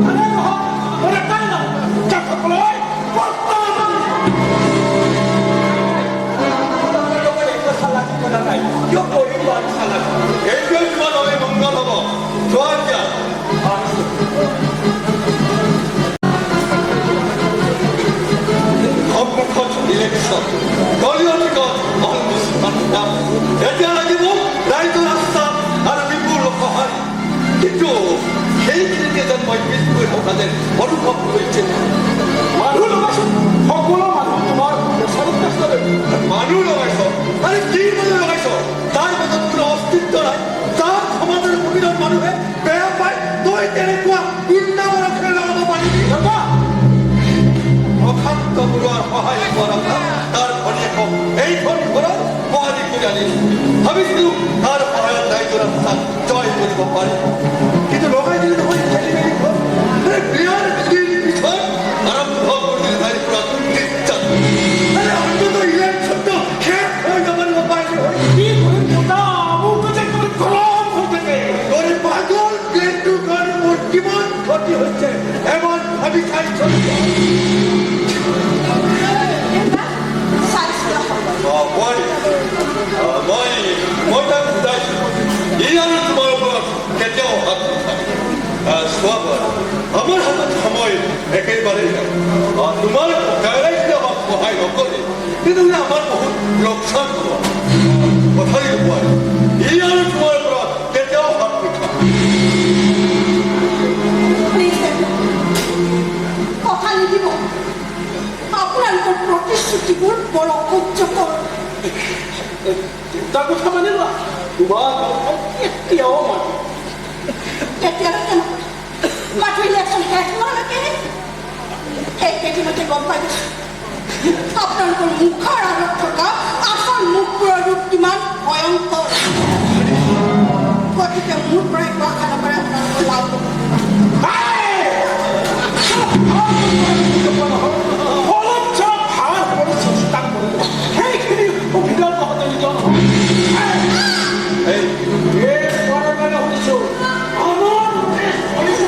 আৰে নহয় মোৰ এটাই নাম সকলোৱে চালাকি কৰা নাই কিয় কৰিম আৰু চালাকি এইটোৱে তোমাৰ বাবে মংগল হ'ব যোৱা এতিয়া সন্মুখত ইলেকশ্যন দলীয় টিকট এতিয়া লাগিব ৰাইজৰ আস্থা আৰু বিপুল সহায় কিন্তু সেইখিনিতে যেন মই পিছপৰি থকা যেন অনুভৱ কৰিছে মানুহ লগাইছো সকলো মানুহ তোমাৰ চৰিত্ৰ মানুহ লগাইছ আৰে কি মানুহ লগাইছ তাৰ মাজত কোনো অস্তিত্ব নাই তাৰ সমাজৰ প্ৰতিজন মানুহে বেয়া পায় তই তেনেকুৱা গুণ্ডামৰক্ষে লগাব পাৰিবি অশান্ত বৰুৱাৰ সহায় কৰা তাৰ ভনীয়েকক এইখন ঘৰত সহাৰি কৰি আনিলো ভাবিছিলো তাৰ সহায়ত ৰাইজৰ আস্থাক জয় কৰিব পাৰিম কিন্তু লগাই দিলে নহয় খেলি মেলি এমন ভাবি খাই চলিব চাইছিলা মই তাক বুজাইছো ই আৰু তোমাৰ ওপৰত কেতিয়াও হাত নুঠায় চোৱা আমাৰ হাতত সময় একেবাৰে নাই তোমাৰ ককাইৰাই যদি আমাক সহায় নকৰে তেতিয়াহ'লে আমাৰ বহুত লোকচান হ'ব কথাই নোপোৱাই ই আৰু তোমাৰ ওপৰত কেতিয়াও হাত নুঠায় কথা নিদিব আপোনালোকৰ প্ৰতিশ্ৰুতিবোৰ বৰ অসহ্যকৰ তাৰ কথা মানে লোৱা তোমাক এতিয়াও মানে এতিয়ালৈকে নহয় মাত্ৰ ইলেকশ্যন শেষ নোহোৱালৈকে সেইকেইদিনতে গম পাই গৈছোঁ আপোনালোকৰ মুখৰ আগত থকা আচল মুখবোৰৰ ৰূপ কিমান ভয়ংকৰ গতিকে মোৰ পৰাই কোৱা খানা পৰা আপোনালোকৰ লাভ হ'ব অলপ চলপ ভাল হ'বলৈ চেষ্টা কৰিবা সেইখিনি সুবিধা নহওঁতে নিজৰ এই পৰৰ কাৰণে শুনিছোঁ আমাৰ শুনিছোঁ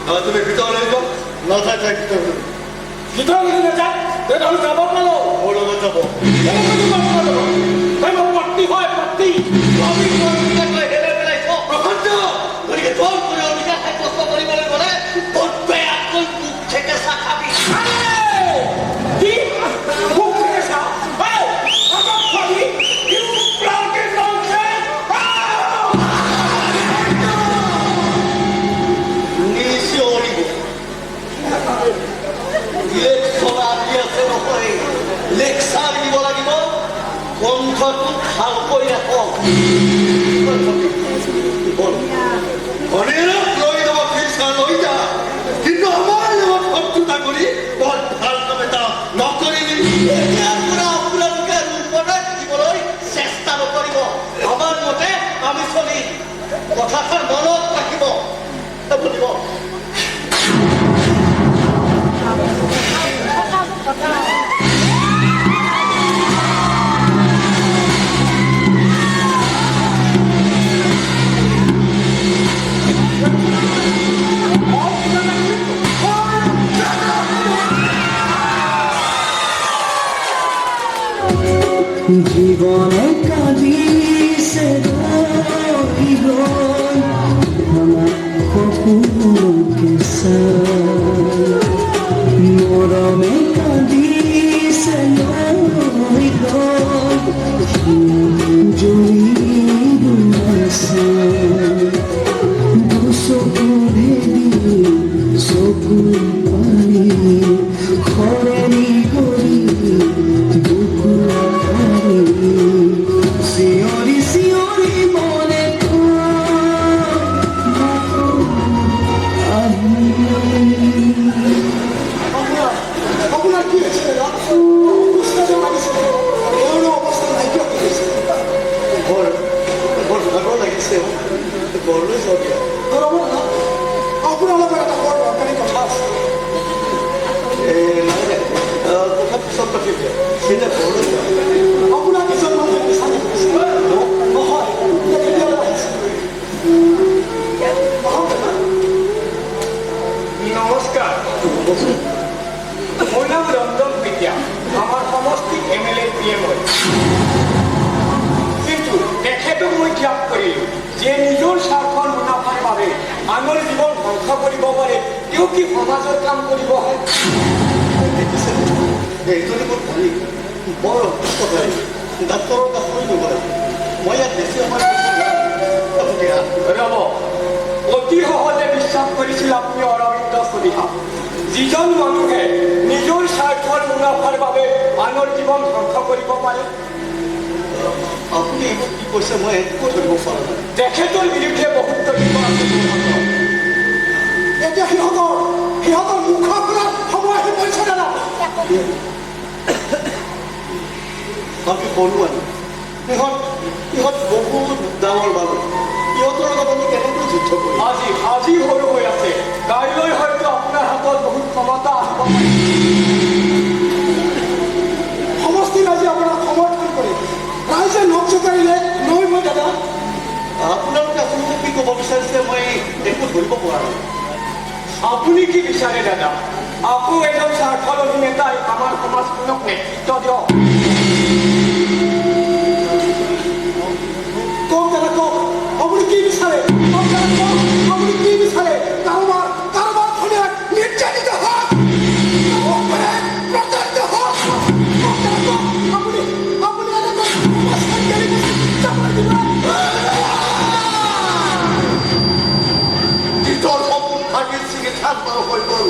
কথা তুমি ভিতৰলৈ যোৱা নাথাক ভিতৰলৈ নাযায় তেতিয়াহ'লে যাব পাৰো মোৰ লগত যাব পত্নী হয় পত্নী প্ৰশান্ত গতিকে তোৰ পৰিয়ালবিলাক কষ্ট কৰিবলৈ গ'লে তোৰ বেয়াকৈ মুখ থেকে চাহ খাবি কি খুব চেষ্টা আমাক ভাবি প্লাউকে লংছে চিঞৰিব ইলেকশ্যন আহি আছে নহয় লেকচাৰ দিব লাগিব কণ্ঠটো ভালকৈ ৰাখক শৰীৰক লৈ যাব ফিক্সাৰ লৈ যা কিন্তু আমাৰ লগত শত্ৰুতা কৰি বৰ ভাল কাম এটা নকৰিবি এতিয়াৰ পৰা আপোনালোকে ৰূপৰে থাকিবলৈ চেষ্টা নকৰিব আমাৰ মতে আমি চলি কথাষাৰ মনত ৰাখিব বুজিব জীবনে কাঁদিছে ৰই ৰই আমাৰ কপুৰকে মৰমে কাঁদিছে ৰই ৰই জড়ি দুচকু ভেদি চকু পানী খৰেনি কৰি চিঞৰি চিঞৰি মনে আহি নিয়ে মই কিন্তু তেখেতক মই জ্ঞাপ কৰিলোঁ যে নিজৰ স্বাৰ্থৰ মুনাফাৰ বাবে আনৰ জীৱন ধ্বংস কৰিব পাৰে তেওঁ কি সমাজৰ কাম কৰিব হয় দেখিছে এইজনী মোৰ ভালি বৰ অসুস্থ হৈ ডাক্তৰৰ কাষলৈ নিব লাগে মই ইয়াত বেছি সময় ৰব অতি সহজে বিশ্বাস কৰিছিল আপুনি অৰবিন্দ চলিহা যিজন মানুহে নিজৰ স্বাৰ্থৰ মুনাফাৰ বাবে আনৰ জীৱন ধ্বংস কৰিব পাৰে আপুনি এইবোৰ কি কৈছে মই একো ধৰিব পৰা নাই তেখেতৰ বিৰুদ্ধে বহুত তথ্য আছে মোৰ হাতত। এতিয়া সিহঁতৰ মুখৰ পৰা সময় আহি পৰিছে দাদা বাকী সৰু আনি সিহঁত বহুত ডাঙৰ মানুহ সিহঁতৰ লগত আমি কেনেকৈ যুদ্ধ কৰিম আজি সৰু হৈ আছে কাইলৈ হয়তো আপোনাৰ হাতত বহুত ক্ষমতা আহিব পাৰে সমষ্টি ৰাইজে আপোনাক সমৰ্থন কৰে ৰাইজে নখ জোকাৰিলে নৈ মই দাদা আপোনালোকে আপোনালোকে কি ক'ব বিচাৰিছে মই একো ধৰিব পৰা নাই আপুনি কি বিচাৰে দাদা আকৌ এজন স্বাৰ্থলোভী নেতাই আমাৰ সমাজখনক নেতৃত্ব দিয়ক কওক দাদা কওক আপুনি কি বিচাৰে কওক দাদা কওক আপুনি কি বিচাৰে কাৰোবাৰ খনে নিৰ্যাতিত হওক প্ৰতাৰিত হওক কওক দাদা কওক আপুনি এনেকৈ সমাজখন কেনেকৈ চাবলৈ দিব নিজৰ সপোন ভাগি ছিঙি ঠাণ্ডা হৈ গ'ল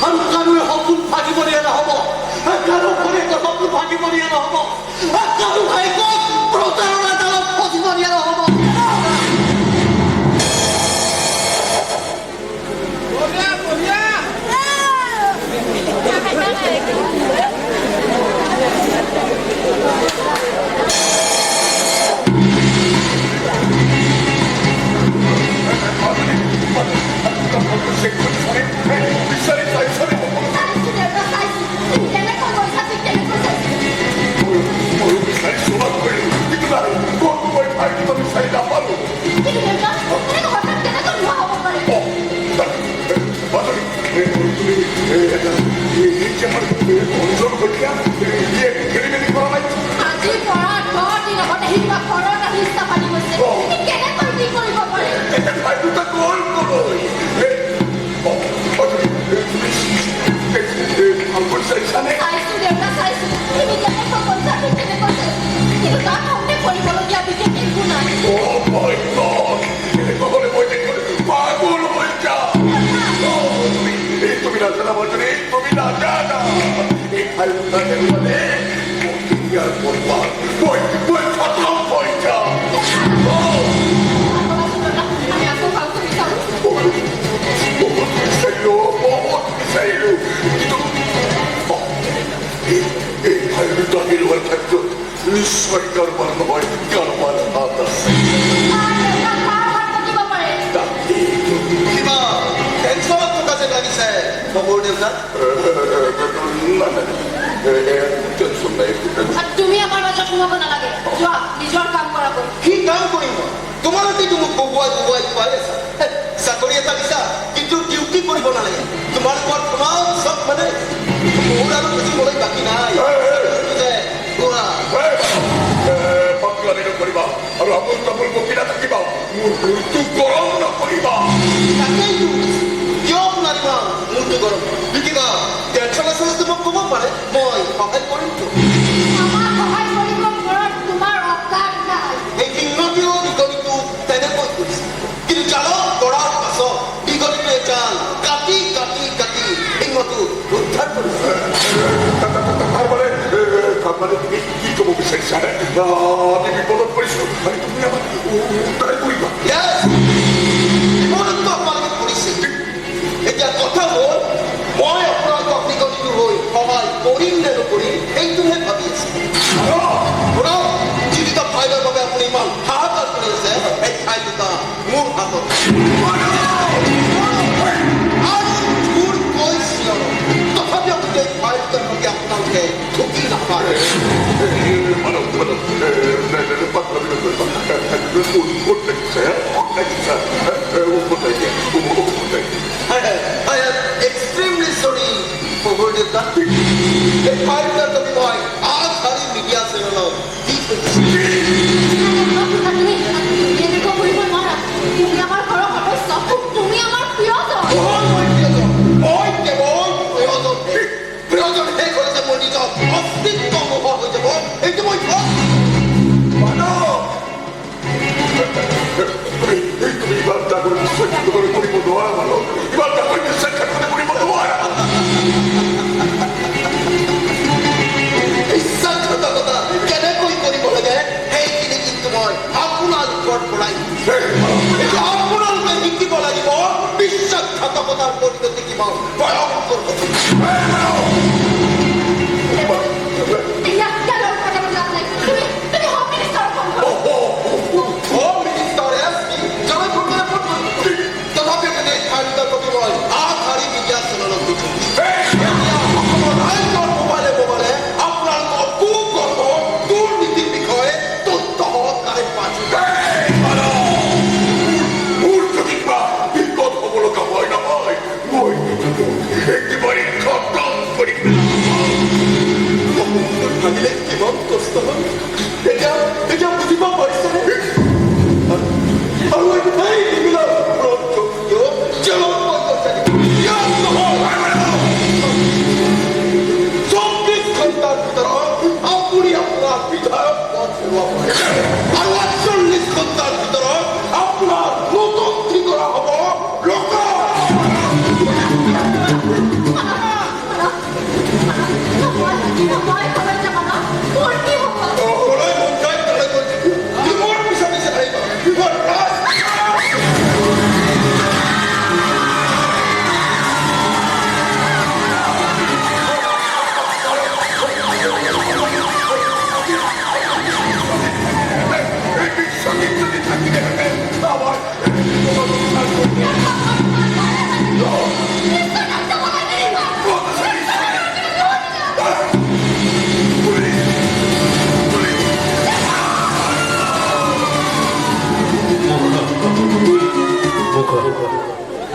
আৰু কাৰোৱে সপোন ভাগিব দিয়া নহ'ব কাৰো ঘনীয়েকৰ সপোন ভাগিব দিয়া নহ'ব কাৰো ভাইকক প্ৰতাৰণা জালত ফচিব দিয়া নহ'ব বিচাৰি চাইছো চাইছোঁ দেউতা চাইছোঁ তুমি কেনেকৈ কৈছা ঠিক তেনেকৈ চাইছোঁ ময়ো বিচাৰি চলাত কৰিলো কিন্তু নাই ক'ত মই ঠাইটো বিচাৰি নাপালো কিন্তু দেউতা এনেকৈ হঠাৎ কেনেকৈ নোহোৱা হ'ব পাৰে খেলিমেলি কৰা নাই আজিৰ পৰা 10 দিন আগত আহি কিবা ঘৰত আহি ইচ্ছা পাতি গৈছে তুমি কেনেকৈ কি কৰিব পাৰে ঠাইটোতে গ'ল ক'লৈ ভালকৈ চাইছানে চাইছোঁ দেউতা চাইছোঁ তুমি কেনেকৈ কৈছা ঠিক তেনেকৈ চাইছোঁ কিন্তু তাত সন্দেহ কৰিবলগীয়া বিশেষ একো নাই Oh my God! এনেকুৱা হ'লে মই দেখোন পাগল হৈ যাম তুমি নাজানা মাজনী তুমি নাজানা এই ঠাইটা হেৰুৱালে ইয়াৰ পৰিবাৰ মই খতম হৈ যাম আমি আকৌ ভালকৈ বিচাৰোঁ বহুত বিচাৰিলো কিন্তু এই ঠাইটা হেৰুৱাৰ ক্ষেত্ৰত নিশ্চয় কাৰোবাৰ নহয় কাৰোবাৰ হাত আছে কিবা টেনশ্যনত থকা যেন লাগিছে খবৰ দেউতা টেনশ্যন নাই তুমি আমাৰ মাজত সোমাব নালাগে যোৱা নিজৰ কাম কৰাগৈ কি কাম কৰিম মই তোমালোকেতো মোক বহুৱাই খুৱাই আছা চাকৰি এটা দিছা কিন্তু ডিউটি কৰিব নালাগে তোমালোকৰ সমান চব মানে মোৰ আৰু বুজিবলৈ বাকী নাই পাগলামি নকৰিবা আৰু আমোল তামোল বকি নাথাকিবা মোৰ মূৰটো গৰম নকৰিবা তাকেইতো কিয় আপোনাৰ ইমান মূৰটো গৰম কিবা টেনশ্যন আছে যদি মোক ক'ব পাৰে মই সহায় কৰিমতো আমাৰ সহায় কৰিব ঘৰত তোমাৰ অকাত নাই এই সিংহটিও দীঘলীটো তেনেকৈ কৰিছে কিন্তু জালক কৰাৰ পাছত দীঘলীটোৱে জাল কাটি সিংহটো উদ্ধাৰ কৰিছে তাৰমানে তুমি কি ক'ব বিচাৰিছানে আমি বিপদত পৰিছো আৰু তুমি আমাক উদ্ধাৰ কৰিবা বিপদতো আপোনালোকে পৰিছে এতিয়া কথা হ'ল মই আপোনালোকক দীঘলীটো হৈ সহায় কৰিম নে নকৰিম সেইটোহে ভাবি আছো শুনক যিকেইটা ফাইলৰ বাবে আপুনি ইমান হাহাকাৰ কৰি আছে সেই ঠাই দুটা মোৰ হাতত তথাপিও গোটেই ফাইল তেওঁলোকে আপোনালোকে ঢুকি নাপায় পাগলামি নকৰিবা উৎপত লাগিছে I am extremely sorry for your death. The fighter of the boy, all sorry media se তুমি এনেকুৱা কৰিব নোৱাৰা তুমি আমাৰ ঘৰৰ সদস্য তুমি আমাৰ প্ৰিয়জন মই কেৱল প্ৰয়োজন শেষ হৈ যাব নিজৰ অস্তিত্ব নোহোৱা হৈ যাব এইটো মই তুমি ইমান ডাঙৰ বিশ্বাসঘাতকতা কৰিব নোৱাৰা মানুহ ইমান ডাঙৰ বিশ্বাসঘাতকতা কৰিব নোৱাৰা বিশ্বাসঘাতকতা কেনেকৈ কৰিব লাগে সেইখিনি কিন্তু মই আপোনালোকৰ পৰাই আপোনালোকে শিকিব লাগিব বিশ্বাসঘাতকতাৰ পৰিণতি কিমান ভয়ংকৰ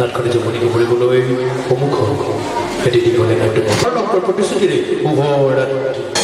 নাটখনি জমনি কৰিবলৈ সন্মুখ এটি দীঘলীয়া নাট্য প্ৰতিশ্ৰুতিৰে উভয় ৰাতি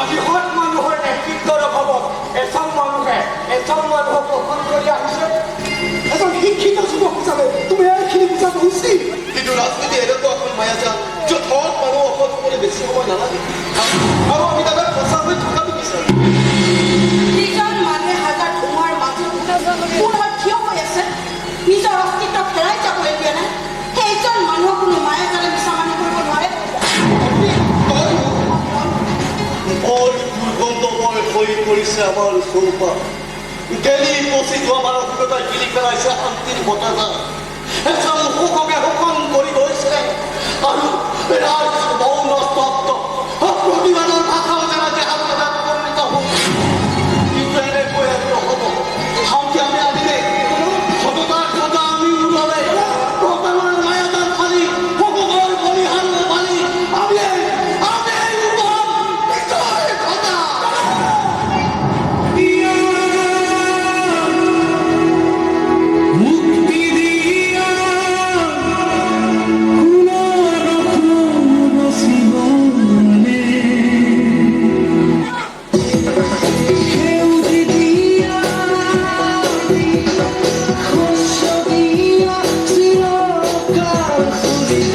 আজি হত মানুহৰ নেতৃত্বৰ অভাৱত এচাম মানুহে বহন কৰি আহিছে এজন শিক্ষিত যুৱক হিচাপে তুমি এইখিনি বুজাটো উচিত কিন্তু ৰাজনীতি এনেকুৱা এখন মায়াজাল য'ত সৎ মানুহ অসৎ হ'বলৈ বেছি সময় নালাগে আৰু আমি তাতে সঁচা হৈ থকাটো বিচাৰোঁ যিজন মানুহে হাজাৰ ধুমুহাৰ মাজত পুনৰ থিয় হৈ আছে নিজৰ অস্তিত্ব হেৰাই যাবলৈ দিয়া নাই সেইজন মানুহক কোনো মায়াজালে মিছা মানি কৰিব নোৱাৰে বৰ দুৰ্গন্ধময় হৈ পৰিছে আমাৰ চৌপাশ গেলি পচি যোৱা মানসিকতাই গিলি পেলাইছে শান্তিৰ বতাহ এচাম শোককে শোষণ কৰি গৈছে আৰু ৰাইজ মৌন স্তব্ধ প্ৰতিবাদৰ ভাষাও যেনেকে আত্মঘাত পৰিণত হ'ল কিন্তু এনেকৈ আৰু নহ'ব শান্তি আমি আনিলে সততাৰ সজা আমি ওলালে প্ৰতাৰণৰ মায়াজাল ফালি শোকৰ পৰিহাৰ ফালি আমি মুক্তি দিয়া পুনৰ জীৱনে সেউজী দিয়া শস্য দিয়া চিৰকাল ফুৰিব